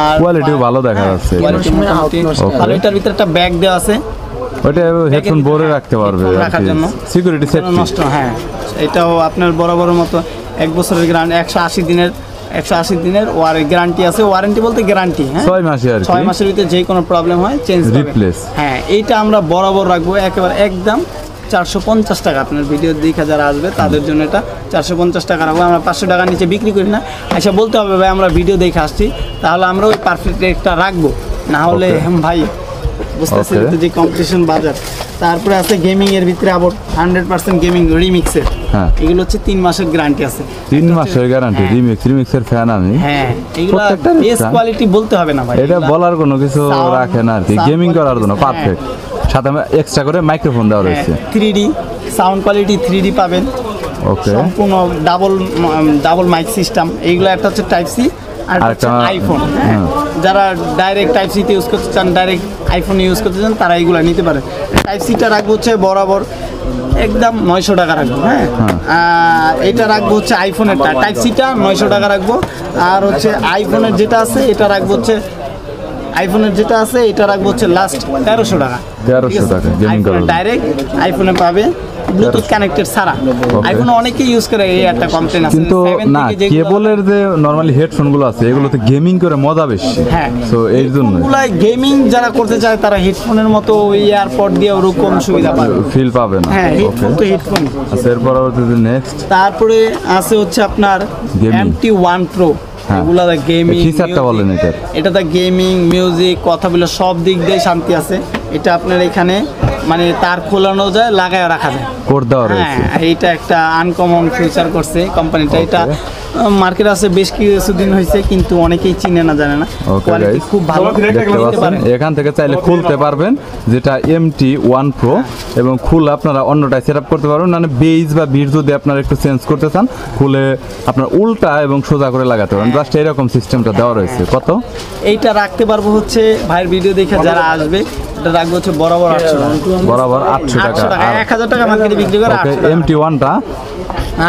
আর কোয়ালিটিও ভালো দেখা যাচ্ছে। কোয়ালিটি মোটামুটি ভালো। এটার ভিতরে একটা ব্যাগ দেওয়া আছে, ওটা হেডফোন ভরে রাখতে পারবে রাখার জন্য, সিকিউরিটি সেফটি নষ্ট। হ্যাঁ, এটাও আপনার বরাবর মতো 1 বছরের গ্যারান্টি, 180 দিনের গ্যারান্টি আছে। ওয়ারেন্টি বলতে গ্যারান্টি, হ্যাঁ 6 মাসে আর 6 মাসের ভিতরে যে কোনো প্রবলেম হয় চেঞ্জ রিপ্লেস। হ্যাঁ, এইটা আমরা বরাবর রাখবো একেবারে একদম 450 টাকা। আপনার ভিডিও দেখে যারা আসবে তাদের জন্য এটা 450 টাকা রাখবো। আমরা 500 টাকার নিচে বিক্রি করি না। আচ্ছা, বলতে হবে ভাই আমরা ভিডিও দেখে আসছি, তাহলে আমরা ওই পারফেক্ট রেটটা রাখবো, না হলে ভাই বুঝতেছেন তো যে কম্পিটিশন বাজার। তারপরে আছে গেমিং এর ভিতরে আবার 100% গেমিং রিমিক্সের, এগুলো হচ্ছে 3 মাসের গ্যারান্টি আছে। 3 মাসের গ্যারান্টি। রিমিক্সের ফ্যান আমি। হ্যাঁ, এগুলো বেস্ট কোয়ালিটি বলতে হবে না ভাই, এটা বলার কোনো কিছু রাখে না আর কি, গেমিং করার জন্য পারফেক্ট। সাথে এক্সট্রা করে মাইক্রোফোন দেওয়া রয়েছে, 3D সাউন্ড কোয়ালিটি 3D পাবেন। ওকে, সম্পূর্ণ ডাবল মাইক সিস্টেম। এইগুলো একটা হচ্ছে টাইপ সি আর একটা আইফোন। যারা ডাইরেক্ট টাইপ সিতে ইউজ করতে চান, ডাইরেক্ট আইফোন ইউজ করতে চান, তারা এইগুলো নিতে পারে। টাইপ সিটা রাখবো হচ্ছে বরাবর একদম 900 টাকা রাখবো। হ্যাঁ, আর এটা রাখবো হচ্ছে আইফোনেরটা, টাইপ সিটা 900 টাকা রাখবো। আর হচ্ছে আইফোনের যেটা আছে এটা রাখবো হচ্ছে এটা রাখবো হচ্ছে লাস্ট 1300 টাকা। 1300 টাকা গেমিং করার ডাইরেক্ট আইফোনে পাবে, ব্লুটুথ কানেক্টেড ছাড়া। আইফোনে অনেকেই ইউজ করে, এই একটা কমপ্লেন আছে। কিন্তু না, কেবলের যে নরমালি হেডফোন গুলো আছে এগুলোতে গেমিং করে মজা বেশি। হ্যাঁ, সো এই জন্য গেমিং যারা করতে চায় তারা হেডফোনের মতো ইয়ারপড দিয়ে ওরকম সুবিধা পাবে, ফিল পাবে না। হ্যাঁ, হেডফোন তো হেডফোন। আচ্ছা, এর পরবর্তীতে নেক্সট তারপরে আছে হচ্ছে আপনার MT1 Pro। এগুলা গেমিং ফিচারটা বলেন এটাতে গেমিং, মিউজিক, কথা বলে সব দিক দিয়ে শান্তি আছে। এটা আপনার এখানে মানে তার খোলানো যায়, লাগায় রাখা যায়, কোড দেওয়া রয়েছে। হ্যাঁ, এইটা একটা আনকমন ফিচার করছে কোম্পানিটা। এটা মার্কেট আছে বেশ কিছুদিন হয়েছে, কিন্তু অনেকেই চিনে না, জানে না। কোয়ালিটি খুব ভালো। এখান থেকে চাইলে খুলতে পারবেন, যেটা MT1 Pro, এবং খুলে আপনারা অন্যটায় সেট আপ করতে পারবেন। মানে বেজ বা বিট যদি আপনারা একটু চেঞ্জ করতে চান, খুলে আপনার উল্টা এবং সোজা করে লাগাতে পারবেন। জাস্ট এরকম সিস্টেমটা দেওয়া রয়েছে। কত এইটা রাখতে পারবো হচ্ছে ভাইয়ের ভিডিও দেখে যারা আসবে, এটা রাখবো হচ্ছে বরাবর 800 টাকা। বরাবর 800 টাকা। 1000 টাকা মার্কেটে বিক্রি করে 800 টাকা। MT1টা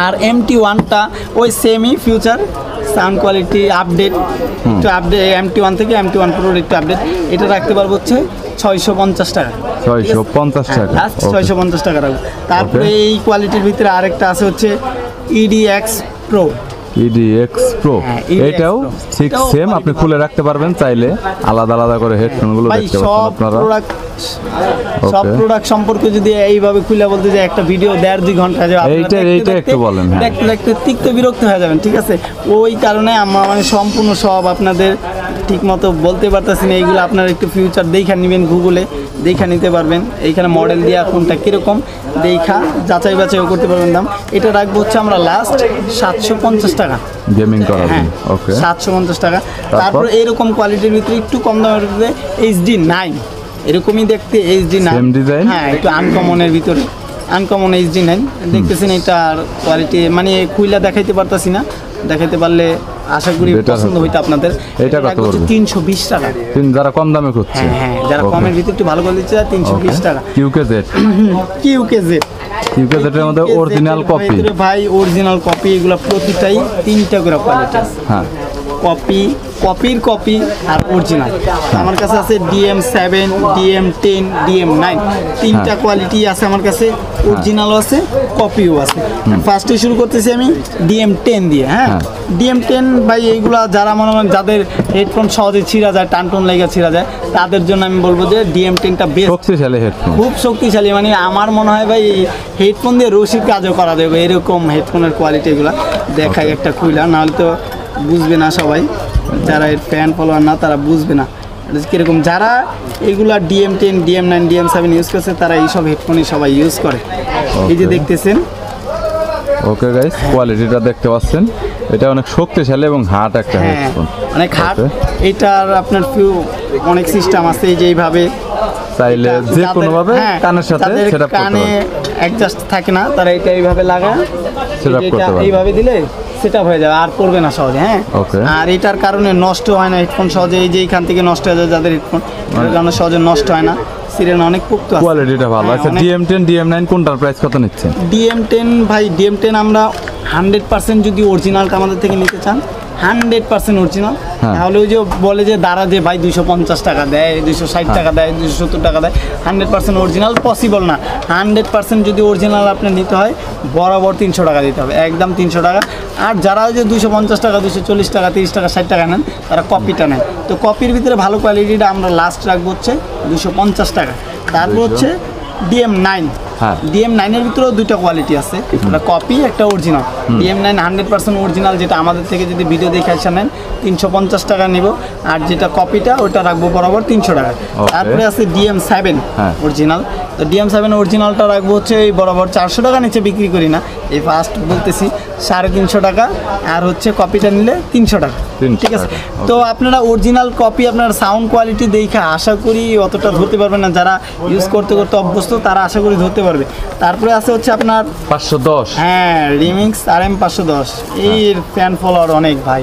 আর MT1টা ওই semi future sound quality update, একটু আপডেট। MT1 থেকে MT1 Pro একটু আপডেট। এটা রাখতে পারবো হচ্ছে 650 টাকা। 650 টাকা, লাস্ট 650 টাকা রাখবো। তারপরে এই কোয়ালিটির ভিতরে আরেকটা আছে হচ্ছে EDX Pro। এটাও ঠিক সেম, আপনি খুলে রাখতে পারবেন চাইলে, আলাদা আলাদা করে হেডফোন গুলো দেখতে পাচ্ছেন আপনারা। সব প্রোডাক্ট সম্পর্কে যদি এইভাবে খুলে বলতে যে একটা ভিডিও 1.5-2 ঘন্টা যাবে, এইটা একটু বলেন। দেখতে তিক্ত বিরক্ত হয়ে যাবেন, ঠিক আছে? ওই কারণে আমরা মানে সম্পূর্ণ সব আপনাদের ঠিক মতো বলতে পারতেছি না। এইগুলো আপনারা একটু ফিউচার দেখা নেবেন, গুগলে দেখা নিতে পারবেন। এইখানে মডেল দেওয়া কোনটা কীরকম দেখা যাচাই বাছাইও করতে পারবেন দাম। এটা রাখবো হচ্ছে আমরা লাস্ট 750 টাকা গেমিং করার জন্য। ওকে, 750 টাকা। তারপর এরকম কোয়ালিটির ভিতরে একটু কম দামের ভিতরে HD9, এরকমই দেখতে HD9, হ্যাঁ, একটু আনকমনের ভিতরে আনকমন HD9 দেখতেছেন। এটার কোয়ালিটি মানে খুইলা দেখাইতে পারতাছি না, দেখাইতে পারলে আশা করি পছন্দ হইতো আপনাদের। এটা কত পড়বে? 320 টাকা। যারা কম দামে খুঁজছে, হ্যাঁ, যারা কমের ভিতরে একটু ভালো কোয়ালিটি চায় 320 টাকা। QKZ এর মধ্যে অরিজিনাল কপি ভাই, অরিজিনাল কপি। এগুলো প্রতিটাই 3টা করে কোয়ালিটি আছে। হ্যাঁ, কপির কপি আর অরিজিনাল। আমার কাছে আছে DM7, DM10, DM9, 3টা কোয়ালিটি আছে আমার কাছে। অরিজিনালও আছে, কপিও আছে। ফার্স্টে শুরু করতেছি আমি DM10 দিয়ে। হ্যাঁ, DM10 ভাই, এইগুলা যারা মনে হয় যাদের হেডফোন সহজে ছিঁড়া যায়, টানটন লেগে ছিঁড়া যায়, তাদের জন্য আমি বলবো যে DM10টা বেস্ট, শক্তিশালী হেডফোন, খুব শক্তিশালী। মানে আমার মনে হয় ভাই হেডফোন দিয়ে রশির কাজও করা যাবে, এরকম হেডফোনের কোয়ালিটি। এগুলা দেখাই একটা খুইলা, নাহলে তো বুঝবে না সবাই, যারা এর ফ্যান ফলোয়ার না তারা বুঝবে না কিরকম। যারা এগুলা DM10, DM9, DM7 ইউজ করছে, তারা এইসব হেডফোনই সবাই ইউজ করে। এই যে দেখতেছেন। ওকে গাইস, কোয়ালিটিটা দেখতে পাচ্ছেন, এটা অনেক শক্তিশালী এবং হার্ড একটা হেডফোন, অনেক হার্ড। এটার আপনার অনেক সিস্টেম আছে, এই যে এইভাবে চাইলে যে কোনো ভাবে কানের সাথে সেটআপ করতে কানে অ্যাডজাস্ট থাকে না, তারা এটা এইভাবে লাগায় সেটআপ করতে পারবে। এইভাবে দিলে সেটআপ হয়ে যাবে, আর পড়বে না সহজে। হ্যাঁ, আর এটার কারণে নষ্ট হয় না হেডফোন সহজে, এই যে এখান থেকে নষ্ট হয়ে যায় যাদের হেডফোন, এটার কারণে সহজে নষ্ট হয় না, সিরিয়াল অনেক পোক্ত আছে, কোয়ালিটিটা ভালো। আচ্ছা, DM10 DM9 কোনটার প্রাইস কত নিচ্ছেন? DM10 ভাই, DM10 আমরা 100% যদি অরিজিনালটা আমাদের থেকে নিতে চান, 100% অরিজিনাল, তাহলে ওই যে বলে যে দাঁড়া যে ভাই 250 টাকা দেয়, 260 টাকা দেয়, 270 টাকা দেয়, 100% অরিজিনাল পসিবল না। 100% যদি অরিজিনাল আপনার নিতে হয় বরাবর 300 টাকা দিতে হবে, একদম 300 টাকা। আর যারা ওই যে 250 টাকা, 240 টাকা, 30 টাকা, 60 টাকা নেন, তারা কপিটা নেন। তো কপির ভিতরে ভালো কোয়ালিটিটা আমরা লাস্ট রাখবো হচ্ছে 250 টাকা। তারপর হচ্ছে DM9, DM9 এর ভিতরেও দুইটা কোয়ালিটি আছে, একটা কপি, একটা অরিজিনাল। DM9 100% অরিজিনাল, যেটা আমাদের থেকে যদি ভিডিও দেখে আসা নেন 350 টাকা নিব, আর যেটা কপিটা ওটা রাখবো বরাবর 300 টাকা। তারপরে আছে DM7 অরিজিনাল, তো DM7 অরিজিনালটা রাখবো হচ্ছে এই বরাবর 400 টাকা, নিচে বিক্রি করি না, এই ফার্স্ট বলতেছি 350 টাকা, আর হচ্ছে কপিটা নিলে 300 টাকা। ঠিক আছে, তো আপনারা অরিজিনাল কপি আপনার সাউন্ড কোয়ালিটি দেখে আশা করি অতটা ধরতে পারবেন না, যারা ইউজ করতে করতে অভ্যস্ত তারা আশা করি ধরতে পারবে। তারপরে আছে হচ্ছে আপনার 510, হ্যাঁ, রিমিক্স RM 510, এর ফ্যান ফলোয়ার অনেক ভাই,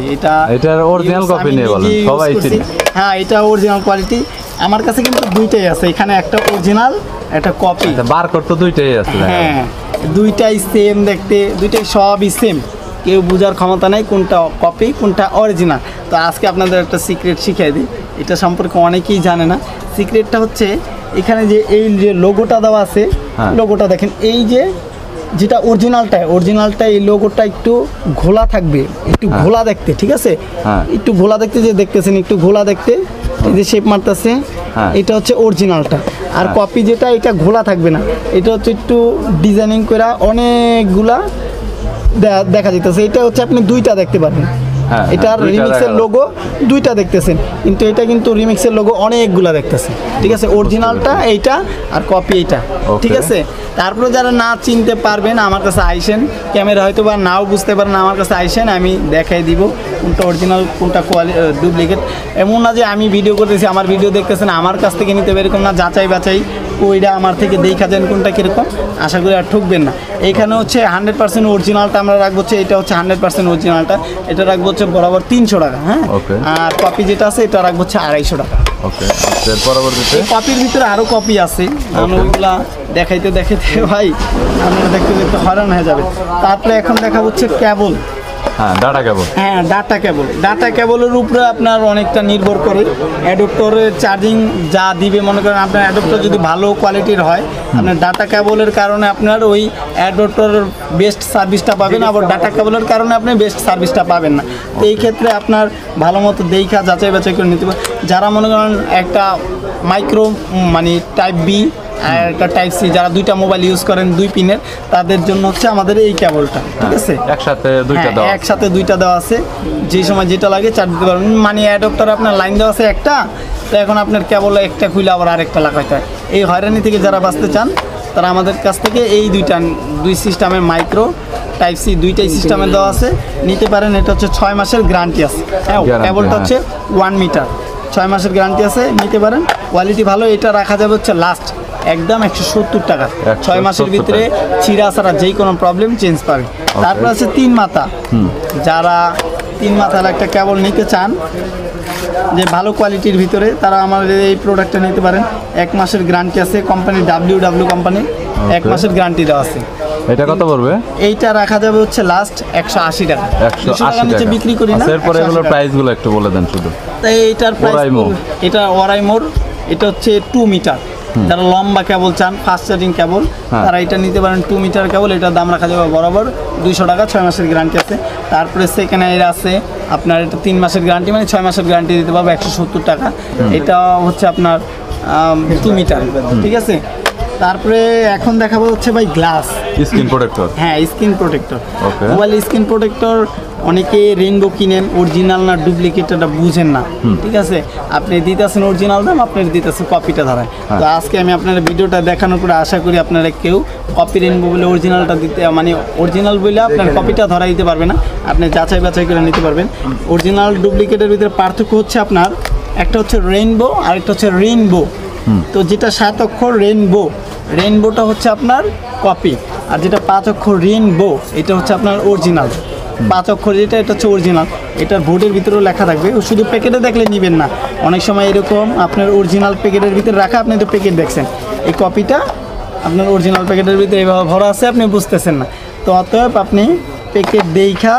এটার অরিজিনাল কপি নিয়ে বলেন সবাই চিনি। হ্যাঁ, এটা অরিজিনাল কোয়ালিটি, আমার কাছে কিন্তু দুইটাই আছে, এখানে একটা অরিজিনাল, একটা কপি। বারকোড তো দুইটাই আছে। হ্যাঁ, দুইটাই সেম দেখতে, দুইটাই সবই সেম, কেউ বোঝার ক্ষমতা নাই কোনটা কপি কোনটা অরিজিনাল। তো আজকে আপনাদের একটা সিক্রেট শিখিয়ে দিই, এটা সম্পর্কে অনেকেই জানে না। সিক্রেটটা হচ্ছে এখানে যে এই যে লোগোটা দেওয়া আছে, লোগোটা দেখেন, এই যে যেটা অরিজিনালটা এই লোগোটা একটু ঘোলা থাকবে, একটু ঘোলা দেখতে, ঠিক আছে, একটু ঘোলা দেখতে, যে দেখতেছেন একটু ঘোলা দেখতে, এই যে শেপ মারতেছে, এটা হচ্ছে অরিজিনালটা। আর কপি যেটা, এটা ঘোলা থাকবে না, এটা হচ্ছে একটু ডিজাইনিং করে অনেকগুলা দেখা যেতেছে। এটা হচ্ছে আপনি দুইটা দেখতে পারবেন, এটার রিমিক্সের লোগো দুইটা দেখতেছেন, কিন্তু এটা কিন্তু রিমিক্সের লোগো অনেকগুলা দেখতেছেন। ঠিক আছে, অরিজিনালটা এইটা আর কপি এইটা। ঠিক আছে, তারপরে যারা না চিনতে পারবেন আমার কাছে আইসেন, ক্যামেরা হয়তো বা নাও বুঝতে পারেন, আমার কাছে আইসেন, আমি দেখাই দিব কোনটা অরিজিনাল কোনটা ডুপ্লিকেট। এমন না যে আমি ভিডিও করতেছি আমার ভিডিও দেখতেছেন আমার কাছ থেকে নিতে হবে, এরকম না, যাচাই বাছাই ওইটা আমার থেকে দেখা যান কোনটা কীরকম, আশা করি আর ঠকবেন না। এইখানে হচ্ছে 100% অরিজিনালটা আমরা রাখবো হচ্ছে, এটা হচ্ছে 100% অরিজিনালটা, এটা রাখবো হচ্ছে বরাবর 300 টাকা। হ্যাঁ, আর কপি যেটা আছে এটা রাখবো হচ্ছে 250 টাকা। পরবর্তীতে কপির ভিতরে আরও কপি আছে, ওইগুলা দেখাইতে ভাই আপনারা দেখতে দেখতে হয়রান হয়ে যাবে। তারপরে এখন দেখা হচ্ছে কেবল, ডাটা কেবলের উপরে আপনার অনেকটা নির্ভর করে অ্যাডাপ্টরের চার্জিং যা দিবে। মনে করেন আপনার অ্যাডাপ্টর যদি ভালো কোয়ালিটির হয়, আপনার ডাটা কেবলের কারণে আপনার ওই অ্যাডাপ্টরের বেস্ট সার্ভিসটা পাবেন, আবার ডাটা কেবলের কারণে আপনি বেস্ট সার্ভিসটা পাবেন না। তো এই ক্ষেত্রে আপনার ভালো মতো দেখা যাচাই বাছাই করে নিতে পারেন। যারা মনে করেন একটা মাইক্রো মানে টাইপ বি আর একটা টাইপ সি, যারা দুইটা মোবাইল ইউজ করেন 2 পিনের, তাদের জন্য হচ্ছে আমাদের এই কেবলটা। ঠিক আছে, একসাথে দুইটা দেওয়া আছে, যে সময় যেটা লাগে চার্জ দিতে পারবেন। মানে অ্যাডাপ্টার আপনার লাইন দেওয়া আছে একটা, তো এখন আপনার কেবল একটা খুলে আবার আরেকটা লাগাইতে হয়। এই হয়রানি থেকে যারা বাঁচতে চান তারা আমাদের কাছ থেকে এই দুই সিস্টেমের মাইক্রো টাইপ সি দুইটাই সিস্টেমে দেওয়া আছে, নিতে পারেন। এটা হচ্ছে 6 মাসের গ্যারান্টি আছে। হ্যাঁ, কেবলটা হচ্ছে 1 মিটার, 6 মাসের গ্যারান্টি আছে, নিতে পারেন, কোয়ালিটি ভালো। এটা রাখা যাবে হচ্ছে লাস্ট একদম 170 টাকা, 6 মাসের ভিতরে ছিঁড়া ছাড়া যেই কোনো প্রবলেম চেঞ্জ পাবে। তারপর আছে 3 মাথা, যারা 3 মাথার একটা কেবল নিতে চান যে ভালো কোয়ালিটির ভিতরে, তারা আমাদের এই প্রোডাক্টটা নিতে পারেন। 1 মাসের গ্যারান্টি আছে, কোম্পানি WW কোম্পানি 1 মাসের গ্যারান্টি দেওয়া আছে। এটা কত পড়বে? এইটা রাখা যাবে হচ্ছে লাস্ট 180 টাকা, 200 টাকা নিচে বিক্রি করি না। এরপর এগুলোর প্রাইসগুলো একটু বলে দেন শুধু। তাই এইটার প্রাইস, এটা ওরাইমোর, এটা হচ্ছে 2 মিটার। যারা লম্বা কেবল চান, ফাস্ট চার্জিং কেবল, তারা এটা নিতে পারেন। 2 মিটার কেবল, এটার দাম রাখা যাবে বরাবর 200 টাকা, 6 মাসের গ্যারান্টি আছে। তারপরে সেকেন্ড এর আছে আপনার, এটা 3 মাসের গ্যারান্টি, মানে 6 মাসের গ্যারান্টি দিতে পারবে 170 টাকা। এটা হচ্ছে আপনার 2 মিটার। ঠিক আছে, তারপরে এখন দেখাবো হচ্ছে ভাই গ্লাস স্ক্রিন প্রোটেক্টর। হ্যাঁ, screen protector, mobile screen protector. অনেকে রেইনবো কিনেন, অরিজিনাল না ডুপ্লিকেট এটা বুঝেন না। ঠিক আছে, আপনি দিতেছেন অরিজিনাল দাম, আপনি দিতেছেন কপিটা ধরায়। তো আজকে আমি আপনার ভিডিওটা দেখানোর পরে আশা করি আপনারা কেউ কপি রেইনবো বলে অরিজিনালটা দিতে, মানে অরিজিনাল বলে আপনার কপিটা ধরা দিতে পারবে না, আপনি যাচাই বাছাই করে নিতে পারবেন। অরিজিনাল ডুপ্লিকেটের ভিতরে পার্থক্য হচ্ছে আপনার একটা হচ্ছে রেইনবো আর একটা হচ্ছে রেইনবো। তো যেটা 7 অক্ষর রেইনবোটা হচ্ছে আপনার কপি, আর যেটা 5 অক্ষর রেইনবো এটা হচ্ছে আপনার অরিজিনাল। 5 অক্ষর যেটা এটা হচ্ছে অরিজিনাল, এটার বোর্ডের ভিতরেও লেখা থাকবে, শুধু প্যাকেটে দেখলে নেবেন না, অনেক সময় এরকম আপনার অরিজিনাল প্যাকেটের ভিতরে রাখা, আপনি তো প্যাকেট দেখছেন, এই কপিটা আপনার অরিজিনাল প্যাকেটের ভিতরে এইভাবে ভরা আছে, আপনি বুঝতেছেন না। তো অতএব আপনি প্যাকেট দেখা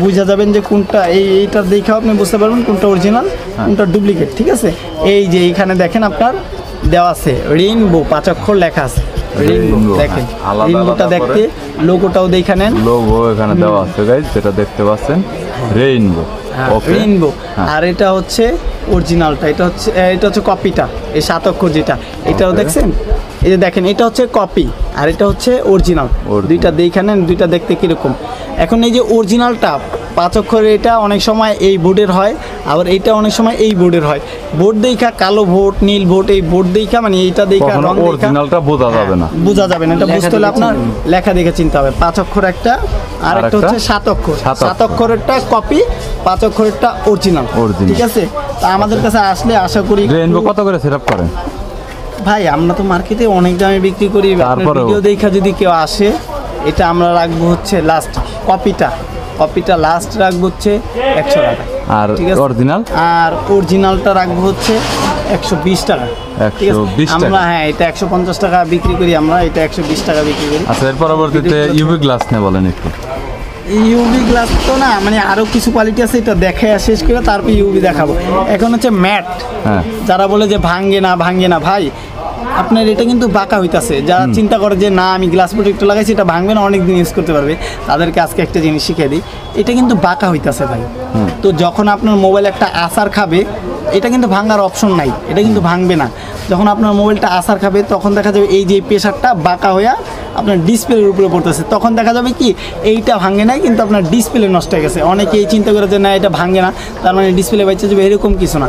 বুঝা যাবেন যে কোনটা, এইটার দেখা আপনি বুঝতে পারবেন কোনটা অরিজিনাল কোনটা ডুপ্লিকেট, ঠিক আছে। এই যে এইখানে দেখেন আপনার দেওয়া আছে রেইনবো, 5 অক্ষর লেখা আছে রেইনবো, দেখেন রেইনবোটা দেখতে, লোগোটাও দেখে নেন, লোগো এখানে দেওয়া আছে গাইস, যেটা দেখতে পাচ্ছেন রেইনবো। ওকে, রেইনবো। আর এটা হচ্ছে অরিজিনালটা, এটা হচ্ছে কপিটা, এই 7 অক্ষর যেটা, এটাও দেখছেন, এই যে দেখেন এটা হচ্ছে কপি আর এটা হচ্ছে অরিজিনাল, দুইটা দেখে নেন দুইটা দেখতে কিরকম। এখন এই যে অরিজিনালটা 5 অক্ষরের, এটা অনেক সময় এই বোর্ডের হয়, আবার এইটা অনেক সময় এই বোর্ডের হয়। বোর্ড দেখা কালো বোর্ড, নীল বোর্ড, এই বোর্ড দেখা মানে এইটা দেখা রং দেখা অরিজিনালটা বোঝা যাবে না, বোঝা যাবে না, এটা বুঝতে হলে আপনার লেখা দেখে চিনতে হবে। 5 অক্ষর একটা, আর একটা হচ্ছে 7 অক্ষর, 7 অক্ষরেরটা কপি, 5 অক্ষরেরটা অরিজিনাল, ঠিক আছে। তা আমাদের কাছে আসলে আশা করি। রেইনবো কত করে সেটআপ করেন ভাই? আমরা তো মার্কেটে অনেক দামে বিক্রি করি, ভিডিও দেখা যদি কেউ আসে, এটা আমরা রাখবো হচ্ছে লাস্ট, কপিটা লাস্ট রাখবো হচ্ছে 100 টাকা, আর অরিজিনাল, আর অরিজিনালটা রাখবো হচ্ছে 120 টাকা, ঠিক আছে। 120 টাকা, আমরা হ্যাঁ এটা 150 টাকা বিক্রি করি, আমরা এটা 120 টাকা বিক্রি করি। আচ্ছা, এর পরবর্তীতে ইউভি গ্লাস নিয়ে বলেন একটু। ইউভি গ্লাস তো না, মানে আরো কিছু কোয়ালিটি আছে, এটা দেখে শেষ করে তারপর ইউভি দেখাবো। এখন হচ্ছে ম্যাট, যারা বলে যে ভাঙ্গে না ভাই, আপনার এটা কিন্তু বাঁকা হইতাছে, যারা চিন্তা করে যে না আমি গ্লাস প্রোটেক্টর লাগাইছি এটা ভাঙবে না, অনেক দিন ইউজ করতে পারবে, তাদেরকে আজকে একটা জিনিস শিখিয়ে দিই, এটা কিন্তু বাঁকা হইতাছে ভাই। তো যখন আপনার মোবাইল একটা আসার খাবে, এটা কিন্তু ভাঙার অপশন নাই, এটা কিন্তু ভাঙবে না। যখন আপনার মোবাইলটা আসার খাবে তখন দেখা যাবে এই যে প্রেসারটা বাঁকা হইয়া আপনার ডিসপ্লের উপরে পড়তেছে, তখন দেখা যাবে কি এইটা ভাঙে নাই কিন্তু আপনার ডিসপ্লে নষ্ট হয়ে গেছে। অনেকেই চিন্তা করে যে না এটা ভাঙে না, তার মানে ডিসপ্লে বাচ্চা যাবে, এরকম কিছু না।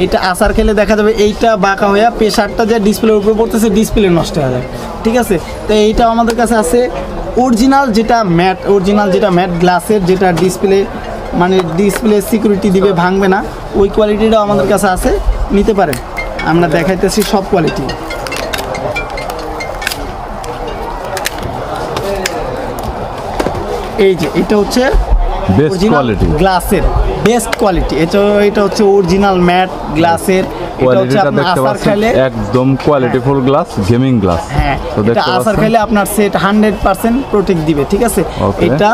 এটা আসার খেলে দেখা যাবে এইটা বাঁকা হইয়া প্রেসারটা যে ডিসপ্লের উপরে পড়তেছে, ডিসপ্লে নষ্ট হয়ে যায়, ঠিক আছে। তো এইটাও আমাদের কাছে আছে অরিজিনাল যেটা ম্যাট গ্লাসের, যেটা ডিসপ্লে মানে ডিসপ্লে সিকিউরিটি দিবে, ভাঙবে না, ওই কোয়ালিটিটাও আমাদের কাছে আছে, নিতে পারেন। আমরা দেখাইতেছি সব কোয়ালিটি। এই যে এটা হচ্ছে বেস্ট কোয়ালিটি গ্লাসের, বেস্ট কোয়ালিটি, এটা হচ্ছে অরিজিনাল ম্যাট গ্লাসের, এটা হচ্ছে আপনার আসার খেলে একদম কোয়ালিটিফুল গ্লাস, গেমিং গ্লাস। হ্যাঁ, এটা আসার খেলে আপনার সেট 100% প্রোটেক্ট দিবে, ঠিক আছে। এটা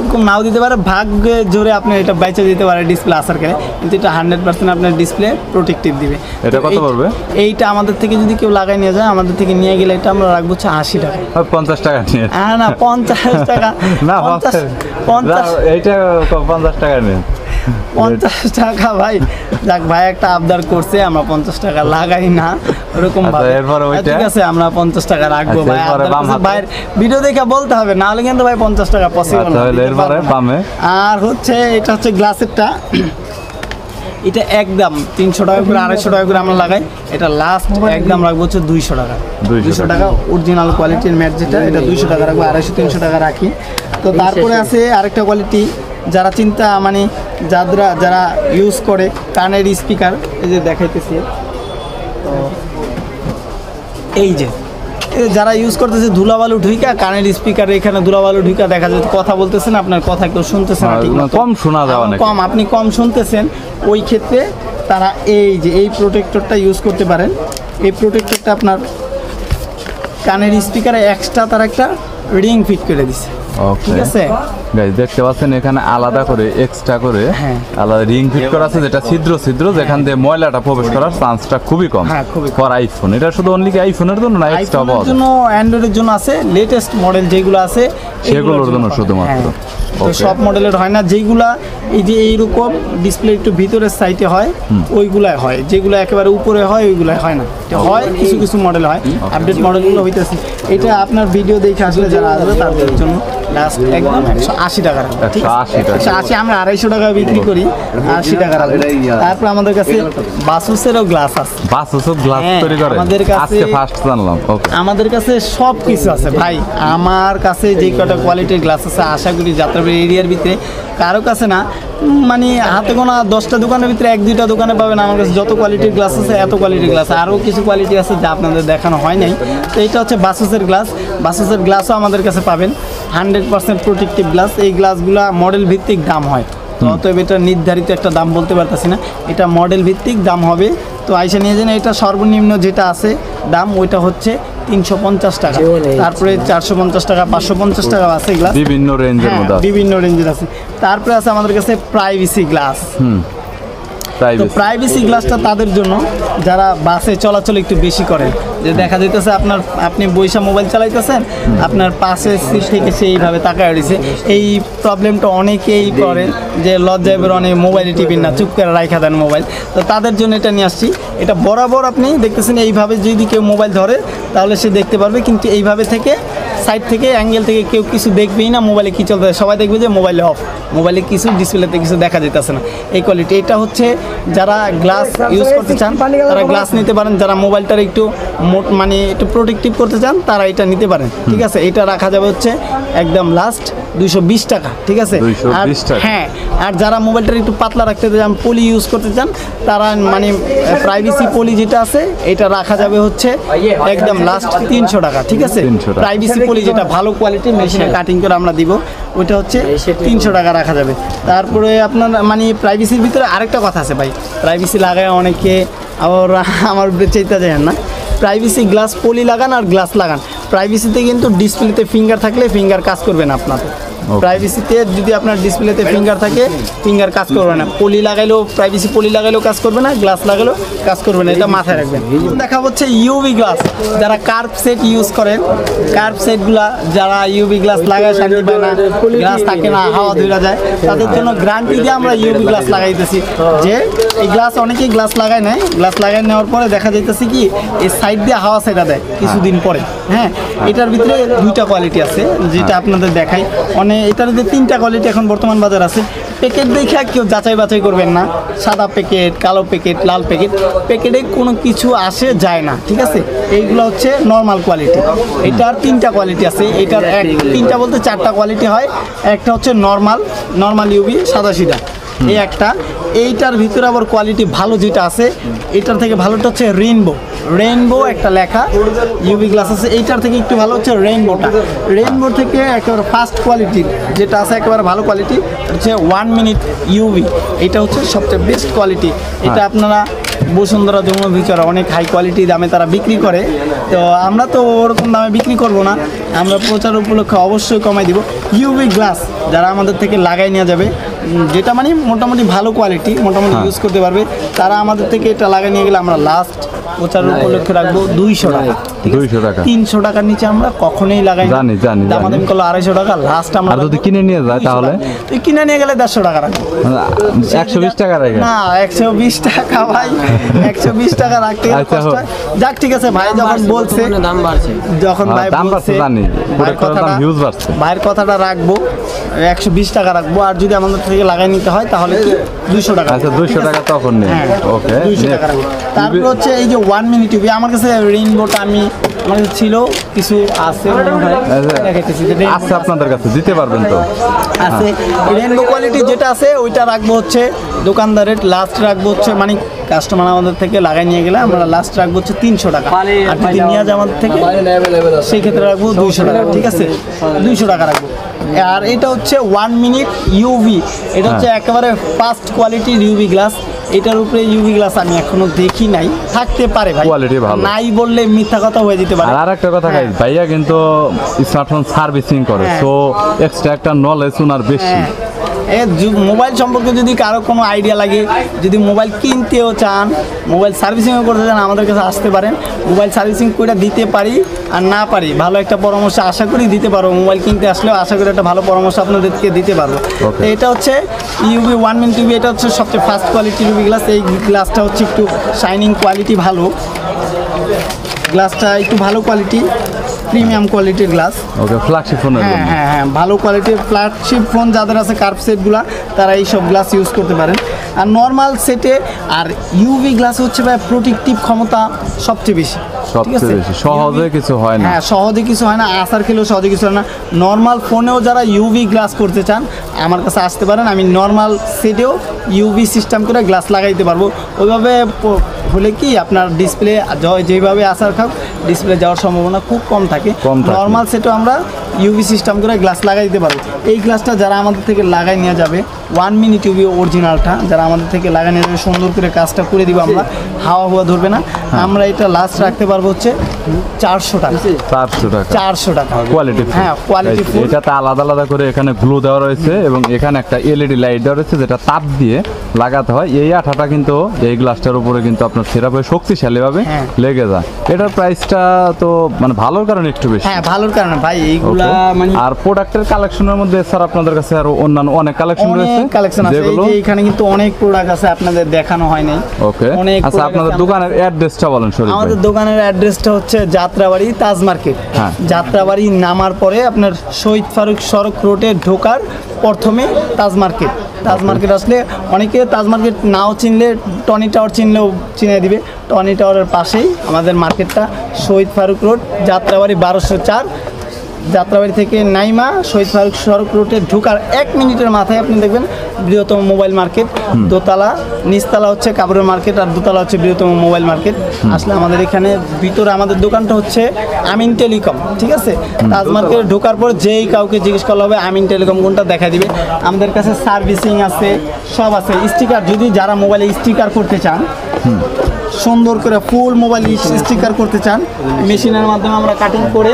এরকম নাও দিতে পারে, ভাগ্যে জোরে আপনি এটা বাইচা দিতে পারে ডিসপ্লে আসার খেলে, কিন্তু এটা 100% আপনার ডিসপ্লে প্রোটেক্টিভ দিবে। এটা কত পড়বে? এইটা আমাদের থেকে যদি কেউ লাগাই নিয়ে যায়, আমাদের থেকে নিয়ে গেলে এটা আমরা রাখবো 80 টাকা। 50 টাকা নিয়ে না 50 টাকা না, 50 এইটা 50 টাকা নিয়ে 50 টাকা ভাই। যাক ভাই একটা আবদার করছে, আমরা 50 টাকা লাগাই না ওরকম ভাবে, ঠিক আছে আমরা 50 টাকা রাখবো ভাই। ভাইয়ের ভিডিও দেখে বলতে হবে, না হলে কিন্তু ভাই 50 টাকা পসিবল না। আর হচ্ছে এটা হচ্ছে গ্লাসেরটা, এটা একদম 300 টাকা করে 250 টাকা করে আমরা লাগাই, এটা লাস্ট একদম রাখবো হচ্ছে 200 টাকা। 200 টাকা অরিজিনাল কোয়ালিটির ম্যাট যেটা, এটা 200 টাকা রাখবো, 250-300 টাকা রাখি। তো তারপরে আছে আরেকটা কোয়ালিটি, যারা চিন্তা মানে যারা ইউজ করে কানের স্পিকার, এই যে দেখাইতেছি, তো এই যে যারা ইউজ করতেছে ধুলাবালু ঢুইকা কানের স্পিকার, এখানে ধুলাবালু ঢুইকা দেখা যায় কথা বলতেছেন, আপনার কথা কেউ শুনতেছে না, ঠিক কম শোনা যাওয়া, কম আপনি কম শুনতেছেন, ওই ক্ষেত্রে তারা এই যে এই প্রোটেক্টরটা ইউজ করতে পারেন। এই প্রোটেক্টরটা আপনার কানের স্পিকারে এক্সট্রা তার একটা রিং ফিট করে দিছে, ঠিক আছে গাইস, দেখতে পাচ্ছেন এখানে আলাদা করে এক্সট্রা করে আলাদা রিং ফিট করা আছে, যেটা ছিদ্র যেখান দিয়ে ময়লাটা প্রবেশ করার চান্সটা খুবই কম। ফর আইফোন, এটা শুধু অনলি কি আইফোনের জন্য না, এক্সট্রা পাওয়া জন্য অ্যান্ড্রয়েডের জন্য আছে, লেটেস্ট মডেল যেগুলো আছে সেগুলোর জন্য শুধুমাত্র। তো সব মডেলের হয় না, যেগুলা এই যে এইরকম ডিসপ্লে একটু ভিতরের সাইডে হয় ওইগুলাই হয়, যেগুলো একেবারে উপরে হয় ওইগুলাই হয় না, হয় কিছু কিছু মডেল হয়, আপডেট মডেলগুলো হইতেছে। এটা আপনার ভিডিও দেখে আসলে যারা আসবে তাদের জন্য লাস্ট একদম 180 টাকা, 180 আমরা 250 টাকা বিক্রি করি, 80 টাকা। তারপর আমাদের কাছে বাসুসেরও গ্লাস আছে, বাসুসও গ্লাস তৈরি করে, আমাদের কাছে আজকে ফার্স্ট জানলাম। ওকে, আমাদের কাছে সব কিছু আছে ভাই, আমার কাছে যে কটা কোয়ালিটির গ্লাস আছে, আশা করি যাত্রাবাড়ি এরিয়ার ভিতরে কারো কাছে না, মানে হাতে গোনা 10টা দোকানের ভিতরে 1-2টা দোকানে পাবেন আমার কাছে যত কোয়ালিটির গ্লাস আছে এত কোয়ালিটির গ্লাস। আরও কিছু কোয়ালিটি আছে যা আপনাদের দেখানো হয় নাই। তো এটা হচ্ছে বাসুসের গ্লাস, বাসুসের গ্লাসও আমাদের কাছে পাবেন 100% প্রোটেক্টিভ গ্লাস। এই গ্লাসগুলা মডেল ভিত্তিক দাম হয়, তো অতএব এটা নির্ধারিত একটা দাম বলতে পারতেছি না, এটা মডেল ভিত্তিক দাম হবে। তো আইসা নিয়ে যান। এটা সর্বনিম্ন যেটা আছে দাম ওইটা হচ্ছে 350 টাকা, তারপরে 450 টাকা, 550 টাকা আছে গ্লাস, বিভিন্ন রেঞ্জের মধ্যে আছে। বিভিন্ন রেঞ্জের আছে। তারপরে আছে আমাদের কাছে প্রাইভেসি গ্লাস। তো প্রাইভেসি গ্লাসটা তাদের জন্য যারা বাসে চলাচল একটু বেশি করেন, যে দেখা যাইতেছে আপনি বইসা মোবাইল চালাইতেছেন, আপনার পাশের সিট থেকে সেইভাবে তাকায় রয়েছে। এই প্রবলেমটা অনেকেই করে যে লজ্জায় বের অনেক মোবাইলে টিপেন না, চুপ করে রাখা দেন মোবাইল। তো তাদের জন্য এটা নিয়ে আসছি। এটা বরাবর আপনি দেখতেছেন এইভাবে যদি কেউ মোবাইল ধরে তাহলে সে দেখতে পারবে, কিন্তু এইভাবে থেকে সাইড থেকে অ্যাঙ্গেল থেকে কেউ কিছু দেখবেই না মোবাইলে কী চলতেছে, সবাই দেখবে যে মোবাইলে অফ, মোবাইলে কিছু ডিসপ্লেতে কিছু দেখা যেতেছে না। এই কোয়ালিটি এটা হচ্ছে যারা গ্লাস ইউজ করতে চান তারা গ্লাস নিতে পারেন, যারা মোবাইলটার একটু মানে একটু প্রোটেক্টিভ করতে চান তারা এটা নিতে পারেন, ঠিক আছে। এটা রাখা যাবে হচ্ছে একদম লাস্ট 220 টাকা, ঠিক আছে। আর হ্যাঁ, আর যারা মোবাইলটার একটু পাতলা রাখতে চান, পলি ইউজ করতে চান, তারা মানে প্রাইভেসি পলি যেটা আছে এটা রাখা যাবে হচ্ছে একদম লাস্ট 300 টাকা, ঠিক আছে। প্রাইভেসি পলি যেটা ভালো কোয়ালিটি মেশিনে কাটিং করে আমরা দিব, ওইটা হচ্ছে 300 টাকা রাখা যাবে। তারপরে আপনার মানে প্রাইভেসির ভিতরে আরেকটা কথা আছে ভাই, প্রাইভেসি লাগায় অনেকে আবার আমার চাইতে যায় না। প্রাইভেসি গ্লাস পলি লাগান আর গ্লাস লাগান। প্রাইভেসিতে কিন্তু ডিসপ্লেতে ফিঙ্গার থাকলে ফিঙ্গার কাজ করবে না আপনার। প্রাইভেসি যদি আপনার ডিসপ্লেতে ফিঙ্গার থাকে ফিঙ্গার কাজ করবে না। পলি লাগাইলেও প্রাইভেসি পলি লাগাইলেও কাজ করবে না, গ্লাস লাগাইলেও কাজ করবে না, এটা মাথায় রাখবেন। দেখা হচ্ছে ইউভি গ্লাস, যারা কার্ভ সেট ইউজ করেন, কার্ভ সেটগুলা যারা ইউভি গ্লাস লাগায় শান্তি পায় না, গ্লাস থাকে না, হাওয়া ধরে যায়, তাদের জন্য গ্যারান্টি দিয়ে আমরা ইউভি গ্লাস লাগাইতেছি। যে এই গ্লাস অনেকেই গ্লাস লাগায় নেয়, গ্লাস লাগাই নেওয়ার পরে দেখা যাইতেছে কি এই সাইড দিয়ে হাওয়া সেটা দেয় কিছুদিন পরে। হ্যাঁ, এটার ভিতরে 2টা কোয়ালিটি আছে যেটা আপনাদের দেখাই। এটার যে 3টা কোয়ালিটি এখন বর্তমান বাজার আছে। প্যাকেট দেখে কেউ যাচাই বাছাই করবেন না, সাদা প্যাকেট, কালো প্যাকেট, লাল প্যাকেট, প্যাকেটে কোনো কিছু আসে যায় না, ঠিক আছে। এইগুলো হচ্ছে নর্মাল কোয়ালিটি। এটার 3টা কোয়ালিটি আছে। এটার 3টা বলতে 4টা কোয়ালিটি হয়। একটা হচ্ছে নর্মাল ইউভি সাদা সিধা, এই একটা। এইটার ভিতরে আবার কোয়ালিটি ভালো যেটা আছে, এটার থেকে ভালোটা হচ্ছে রেইনবো একটা লেখা ইউভি গ্লাস আছে। এইটার থেকে একটু ভালো হচ্ছে রেইনবো থেকে একেবারে ফার্স্ট কোয়ালিটি যেটা আছে একেবারে ভালো কোয়ালিটি হচ্ছে 1 মিনিট ইউভি। এটা হচ্ছে সবচেয়ে বেস্ট কোয়ালিটি। এটা আপনারা বসুন্ধরা, যমুনা ভিতরে অনেক হাই কোয়ালিটি দামে তারা বিক্রি করে। তো আমরা তো ওরকম দামে বিক্রি করব না, আমরা প্রচার উপলক্ষে অবশ্যই কমাই দিব। ইউভি গ্লাস যারা আমাদের থেকে লাগাই নিয়ে যাবে, যেটা মানে মোটামুটি ভালো কোয়ালিটি, মোটামুটি ইউজ করতে পারবে, তারা আমাদের থেকে এটা লাগাই নিয়ে গেলে আমরা লাস্ট প্রচার উপলক্ষে রাখবো 200 টাকা। 200 টাকা, 300 টাকার নিচে আমরা কখনোই লাগাই না। জানি আমাদের করলো 250 টাকা লাস্ট। আমরা যদি কিনে নিয়ে যায় তাহলে কিনে নিয়ে গেলে 150 টাকা রাখবো। 120 টাকা রাখে না, 120 টাকা ভাই, 120 টাকা রাখতে কষ্ট। যাক ঠিক আছে ভাই, যখন বলছে দাম বাড়ছে, যখন ভাই বলছে ভাইয়ের কথাটা রাখবো, 120 টাকা রাখবো। আর যদি আমাদের থেকে লাগাই নিতে হয় তাহলে 200 টাকা। আচ্ছা, 200 টাকা তখন নেই। ওকে, 200 টাকা রাখবো। তারপর হচ্ছে এই যে 1 মিনিট টিভি আমার কাছে রেইনবোটা আমার কাছে ছিল, কিছু আছে আচ্ছা, আপনাদের কাছে দিতে পারবেন তো? আছে রেইনবো কোয়ালিটি যেটা আছে ওইটা রাখবো হচ্ছে দোকানদারের লাস্ট রাখবো হচ্ছে মানে কাস্টমার আমাদের থেকে লাগাই নিয়ে গেলে আমরা লাস্ট রাখবো হচ্ছে 300 টাকা। আর যদি নিয়ে যায় আমাদের থেকে সেই ক্ষেত্রে রাখবো 200 টাকা, ঠিক আছে। 200 টাকা রাখবো। আর এটা হচ্ছে 1 মিনিট ইউভি, এটা হচ্ছে একেবারে ফার্স্ট কোয়ালিটির ইউভি গ্লাস। এটার উপরে ইউভি গ্লাস আমি এখনো দেখি নাই, থাকতে পারে ভাই, কোয়ালিটি ভালো, নাই বললে মিথ্যা কথা হয়ে যেতে পারে। আর একটা কথা গাইস, ভাইয়া কিন্তু স্মার্টফোন সার্ভিসিং করে, সো এক্সট্রা একটা নলেজ ওনার বেশি। মোবাইল সম্পর্কে যদি কারো কোনো আইডিয়া লাগে, যদি মোবাইল কিনতেও চান, মোবাইল সার্ভিসিংও করতে চান, আমাদের কাছে আসতে পারেন। মোবাইল সার্ভিসিং করে দিতে পারি, আর না পারি ভালো একটা পরামর্শ আশা করি দিতে পারবো। মোবাইল কিনতে আসলেও আশা করি একটা ভালো পরামর্শ আপনাদেরকে দিতে পারবো। তো এটা হচ্ছে ইউভি 1 মিনিট ইউভি, এটা হচ্ছে সবচেয়ে ফার্স্ট কোয়ালিটির ইউভি গ্লাস। এই গ্লাসটা হচ্ছে একটু শাইনিং কোয়ালিটি ভালো, গ্লাসটা একটু ভালো কোয়ালিটি, প্রিমিয়াম কোয়ালিটির গ্লাস। ওকে, ফ্ল্যাগশিপ ফোন। হ্যাঁ, ভালো কোয়ালিটির ফ্ল্যাগশিপ ফোন যাদের আছে কার্ভ সেটগুলো, তারা এই সব গ্লাস ইউজ করতে পারেন। আর নর্মাল সেটে আর ইউভি গ্লাস হচ্ছে ভাই প্রোটেক্টিভ ক্ষমতা সবচেয়ে বেশি। সবচেয়ে বেশি সহজে কিছু হয় না। হ্যাঁ, সহজে কিছু হয় না, আসার খেলেও সহজে কিছু হয় না। নর্মাল ফোনেও যারা ইউভি গ্লাস করতে চান আমার কাছে আসতে পারেন, আমি নর্মাল সেটেও ইউভি সিস্টেম করে গ্লাস লাগাইতে পারবো। ওইভাবে হলে কি আপনার ডিসপ্লে যেভাবে আসার খাও ডিসপ্লে যাওয়ার সম্ভাবনা খুব কম থাকে। নর্মাল সেটও আমরা ইউভি সিস্টেম করে গ্লাস লাগাই দিতে পারবো। এই গ্লাসটা যারা আমাদের থেকে লাগাই নিয়ে যাবে 1 মিনিট ইউভি অরিজিনালটা যারা আমাদের থেকে লাগাই নিয়ে যাবে, সুন্দর করে কাজটা করে দিব আমরা, হাওয়া ধরবে না। আমরা এটা লাস্ট রাখতে পারবো হচ্ছে 400 টাকা। 400 টাকা কোয়ালিটি। হ্যাঁ, কোয়ালিটি ফুল। এটাতে আলাদা আলাদা করে এখানে গ্লু দেওয়া রয়েছে এবং এখানে একটা এলইডি লাইট দেওয়া রয়েছে যেটা তাপ দিয়ে লাগাতে হয়। এই আঠাটা কিন্তু এই গ্লাসটার উপরে কিন্তু আপনার সিরাপে শক্তিশালীভাবে লেগে যায়। এটার প্রাইসটা তো মানে ভালোর কারণে একটু বেশি। হ্যাঁ, ভালোর কারণে ভাই এইগুলা মানে। আর প্রোডাক্টের কালেকশনের মধ্যে স্যার আপনাদের কাছে আরো অন্যান্য অনেক কালেকশন রয়েছে, কালেকশন আছে। এই যে এখানে কিন্তু অনেক প্রোডাক্ট আছে আপনাদের দেখানো হয় নাই। ওকে, আচ্ছা আপনাদের দোকানের অ্যাড্রেসটা বলেন শরীফ ভাই। আমাদের দোকানের অ্যাড্রেসটা হচ্ছে যাত্রাবাড়ি তাজ মার্কেট। যাত্রাবাড়ি নামার পরে আপনার শহীদ ফারুক সড়ক রোডে ঢোকার প্রথমে তাজ মার্কেট। তাজ মার্কেট আসলে অনেকে তাজ মার্কেট নাও চিনলে টনি টাওয়ার চিনলেও চিনে দিবে। টনি টাওয়ারের পাশেই আমাদের মার্কেটটা, শহীদ ফারুক রোড, যাত্রাবাড়ি 1204। যাত্রাবাড়ি থেকে নাইমা শহীদ ফারুক সড়ক রোডে ঢোকার 1 মিনিটের মাথায় আপনি দেখবেন বৃহত্তম মোবাইল মার্কেট। দোতলা, নিচতলা হচ্ছে কাপড়ের মার্কেট আর দোতলা হচ্ছে বৃহত্তম মোবাইল মার্কেট। আসলে আমাদের এখানে ভিতরে আমাদের দোকানটা হচ্ছে আমিন টেলিকম, ঠিক আছে। তাজ মার্কেটে ঢোকার পর যেই কাউকে জিজ্ঞেস করা হবে আমিন টেলিকম কোনটা দেখা দিবে। আমাদের কাছে সার্ভিসিং আছে, সব আছে। স্টিকার যদি যারা মোবাইলে স্টিকার করতে চান, সুন্দর করে ফুল মোবাইল স্টিকার করতে চান, মেশিনের মাধ্যমে আমরা কাটিং করে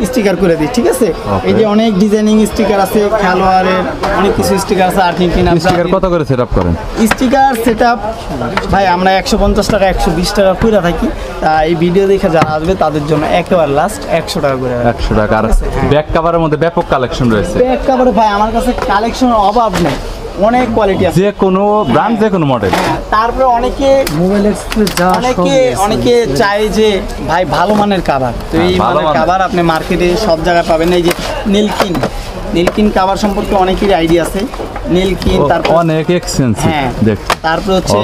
স্টিকার করে দিই, ঠিক আছে। এই যে অনেক ডিজাইনিং স্টিকার আছে, খেলোয়াড়ের অনেক কিছু স্টিকার আছে। আর্জেন্টিনা স্টিকার কত করে সেটআপ করেন? স্টিকার সেটআপ ভাই আমরা 150 টাকা 120 টাকা করে থাকি। তা এই ভিডিও দেখে যারা আসবে তাদের জন্য একেবারে লাস্ট 100 টাকা করে। 100 টাকা। আর ব্যাক কভারের মধ্যে ব্যাপক কালেকশন রয়েছে। ব্যাক কভারে ভাই আমার কাছে কালেকশনের অভাব নেই, অনেক কোয়ালিটি আছে, যে কোনো ব্র্যান্ড যে কোনো মডেল। তারপরে অনেকে চায় যে ভাই ভালো মানের কভার, তো এই মানের কভার আপনি মার্কেটে সব জায়গায় পাবেন। এই যে নীলকিন কভার সম্পর্কে অনেকেরই আইডিয়া আছে। নীলকিন, তারপর অনেক এক্সপেন্সিভ। হ্যাঁ, তারপর হচ্ছে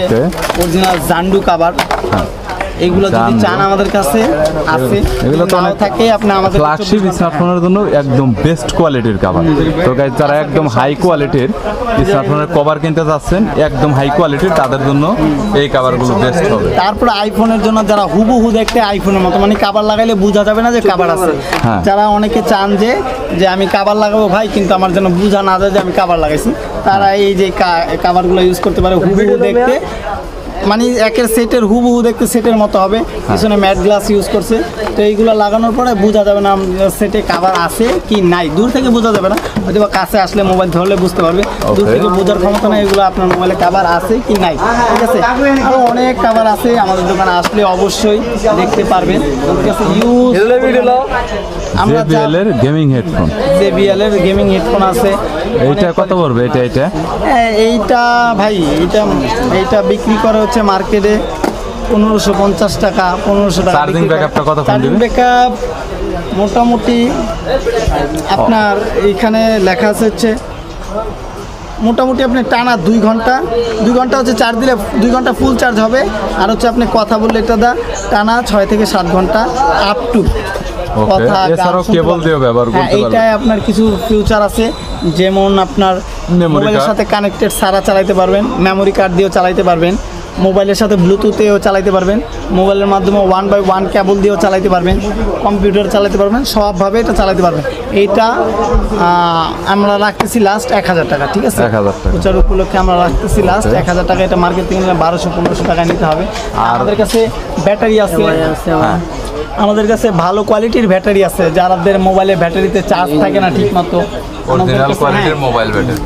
অরিজিনাল জান্ডু কভার। এগুলো যদি চান আমাদের কাছে আছে, এগুলো তো নাও থাকে আপনি আমাদের ফ্ল্যাগশিপ স্মার্টফোনের জন্য একদম বেস্ট কোয়ালিটির কভার। তো গাইস যারা একদম হাই কোয়ালিটির স্মার্টফোনের কভার কিনতে যাচ্ছেন, একদম হাই কোয়ালিটির, তাদের জন্য এই কভারগুলো বেস্ট হবে। তারপরে আইফোনের জন্য যারা হুবহু দেখতে আইফোনের মতো, মানে কভার লাগাইলে বোঝা যাবে না যে কভার আছে। যারা অনেকে চান যে আমি কভার লাগাবো ভাই কিন্তু আমার জন্য বোঝা না যায় যে আমি কভার লাগাইছি, তারা এই যে কভারগুলো ইউজ করতে পারে। হুবহু দেখতে মানে একের সেটের হুবহু দেখতে সেটের মতো হবে, পিছনে ম্যাট গ্লাস ইউজ করছে। তো এইগুলো লাগানোর পরে বোঝা যাবে না সেটে কভার আছে কি নাই, দূর থেকে বোঝা যাবে না, হয়তো বা কাছে আসলে মোবাইল ধরলে বুঝতে পারবে। দূর থেকে বোঝার ক্ষমতা নেই এগুলো আপনার মোবাইলে কভার আছে কি নাই, ঠিক আছে। আরও অনেক কভার আছে, আমাদের দোকানে আসলে অবশ্যই দেখতে পারবেন। ঠিক আছে, আমরা JBL এর গেমিং হেডফোন, JBL এর গেমিং হেডফোন আছে। এইটা কত পড়বে? এইটা এইটা ভাই এইটা বিক্রি করে হচ্ছে মার্কেটে 1550 টাকা, 1500 টাকা। চার্জিং ব্যাকআপটা কত? চার্জিং ব্যাকআপ মোটামুটি আপনার এইখানে লেখা আছে হচ্ছে মোটামুটি আপনি টানা 2 ঘন্টা হচ্ছে চার্জ দিলে 2 ঘন্টা ফুল চার্জ হবে। আর হচ্ছে আপনি কথা বললে এটা টানা 6 থেকে 7 ঘন্টা আপ টু। এছাড়াও কেবল দিয়ে ব্যবহার করতে পারবেন। এইটায় আপনার কিছু ফিউচার আছে, যেমন আপনার মোবাইলের সাথে কানেক্টেড সারা চালাতে পারবেন, মেমোরি কার্ড দিয়েও চালাতে পারবেন, মোবাইলের সাথে ব্লুটুথেও চালাতে পারবেন, মোবাইলের মাধ্যমে 1x1 কেবল দিয়েও চালাতে পারবেন, কম্পিউটার চালাতে পারবেন, সবভাবে এটা চালাতে পারবেন। এইটা আমরা রাখতেছি লাস্ট 1000 টাকা, ঠিক আছে। 1000 টাকা প্রচার উপলক্ষে আমরা রাখতেছি লাস্ট 1000 টাকা। এটা মার্কেট থেকে 1200-1500 টাকা নিতে হবে। আমাদের কাছে ব্যাটারি আছে, আমাদের কাছে ভালো কোয়ালিটির ব্যাটারি আছে। যাদের মোবাইলে ব্যাটারিতে চার্জ থাকে না ঠিক মতো, অরিজিনাল কোয়ালিটির মোবাইল ব্যাটারি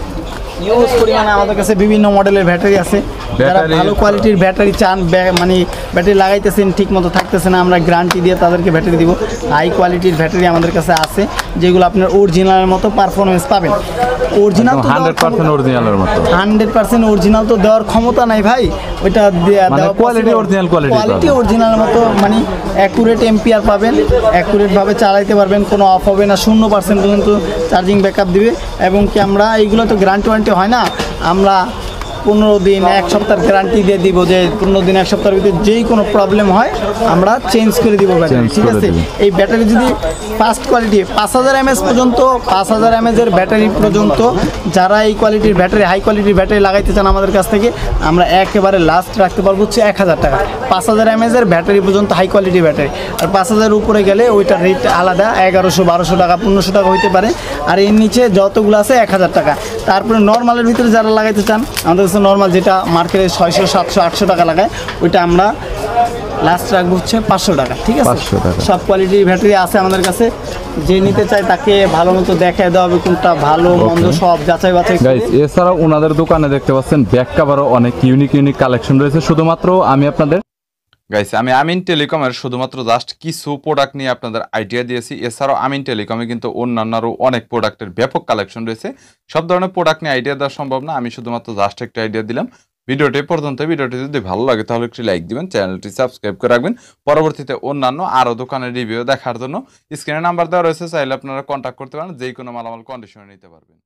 ইউজ করি, মানে আমাদের কাছে বিভিন্ন মডেলের ব্যাটারি আছে। যারা ভালো কোয়ালিটির ব্যাটারি চান, মানে ব্যাটারি লাগাইতেছেন ঠিক মতো থাকতেছে না, আমরা গ্যারান্টি দিয়ে তাদেরকে ব্যাটারি দিব। হাই কোয়ালিটির ব্যাটারি আমাদের কাছে আছে, যেগুলো আপনার অরিজিনালের মতো পারফরমেন্স পাবেন। অরিজিনাল তো 100% অরিজিনালের মতো, 100% অরিজিনাল তো দেওয়ার ক্ষমতা নাই ভাই, ওইটা কোয়ালিটি অরিজিনাল কোয়ালিটি অরিজিনালের মতো, মানে অ্যাকুরেট এম্পিয়ার পাবেন, অ্যাকুরেটভাবে চালাইতে পারবেন, কোনো অফ হবে না, 0% পর্যন্ত চার্জিং ব্যাকআপ দিবে। এবং কি আমরা এইগুলো তো গ্যারান্টি ওয়ারেন্টি হয় না, আমরা 15 দিন 1 সপ্তাহের গ্যারান্টি দিয়ে দিব যে 15 দিন 1 সপ্তাহের ভিতরে যেই কোনো প্রবলেম হয় আমরা চেঞ্জ করে দিব ব্যাটারি, Change ঠিক করে আছে। দিবেন। এই ব্যাটারি যদি ফার্স্ট কোয়ালিটি 5000 mAh পর্যন্ত 5000 mAh এর ব্যাটারি পর্যন্ত যারা এই কোয়ালিটির ব্যাটারি হাই কোয়ালিটির ব্যাটারি লাগাইতে চান আমাদের কাছ থেকে আমরা একেবারে লাস্ট রাখতে পারবো হচ্ছে 1000 টাকা। 5000 mAh এর ব্যাটারি পর্যন্ত হাই কোয়ালিটির ব্যাটারি, আর 5000 উপরে গেলে ওইটার রেট আলাদা, 1100-1200 টাকা 1500 টাকা হইতে পারে। আর এর নিচে যতগুলো আছে 1000 টাকা। তারপরে নর্মালের ভিতরে যারা লাগাইতে চান আমাদের কাছে নর্মাল যেটা মার্কেটে 600-700-800 টাকা লাগায় ওইটা আমরা লাস্ট রাখবো হচ্ছে 500 টাকা, ঠিক আছে। 500 টাকা। সব কোয়ালিটির ব্যাটারি আছে আমাদের কাছে, যে নিতে চায় তাকে ভালো মতো দেখায় দেওয়া হবে কোনটা ভালো মন্দ সব যাচাই বাছাই করে। গাইস এছাড়াও ওনাদের দোকানে দেখতে পাচ্ছেন ব্যাক কাভারও অনেক ইউনিক কালেকশন রয়েছে। শুধুমাত্র আমি আপনাদের গাইস আমি আমিন টেলিকমের শুধুমাত্র জাস্ট কিছু প্রোডাক্ট নিয়ে আপনাদের আইডিয়া দিয়েছি। এছাড়াও আমিন টেলিকমে কিন্তু অন্যান্য আরও অনেক প্রোডাক্টের ব্যাপক কালেকশন রয়েছে। সব ধরনের প্রোডাক্ট নিয়ে আইডিয়া দেওয়া সম্ভব না, আমি শুধুমাত্র জাস্ট একটা আইডিয়া দিলাম। ভিডিওটি পর্যন্ত, ভিডিওটি যদি ভালো লাগে তাহলে একটি লাইক দিবেন, চ্যানেলটি সাবস্ক্রাইব করে রাখবেন। পরবর্তীতে অন্যান্য আরও দোকানের রিভিউ দেখার জন্য স্ক্রিনে নাম্বার দেওয়া রয়েছে, চাইলে আপনারা কন্ট্যাক্ট করতে পারেন, যে কোনো মালামাল কন্ডিশনে নিতে পারবেন।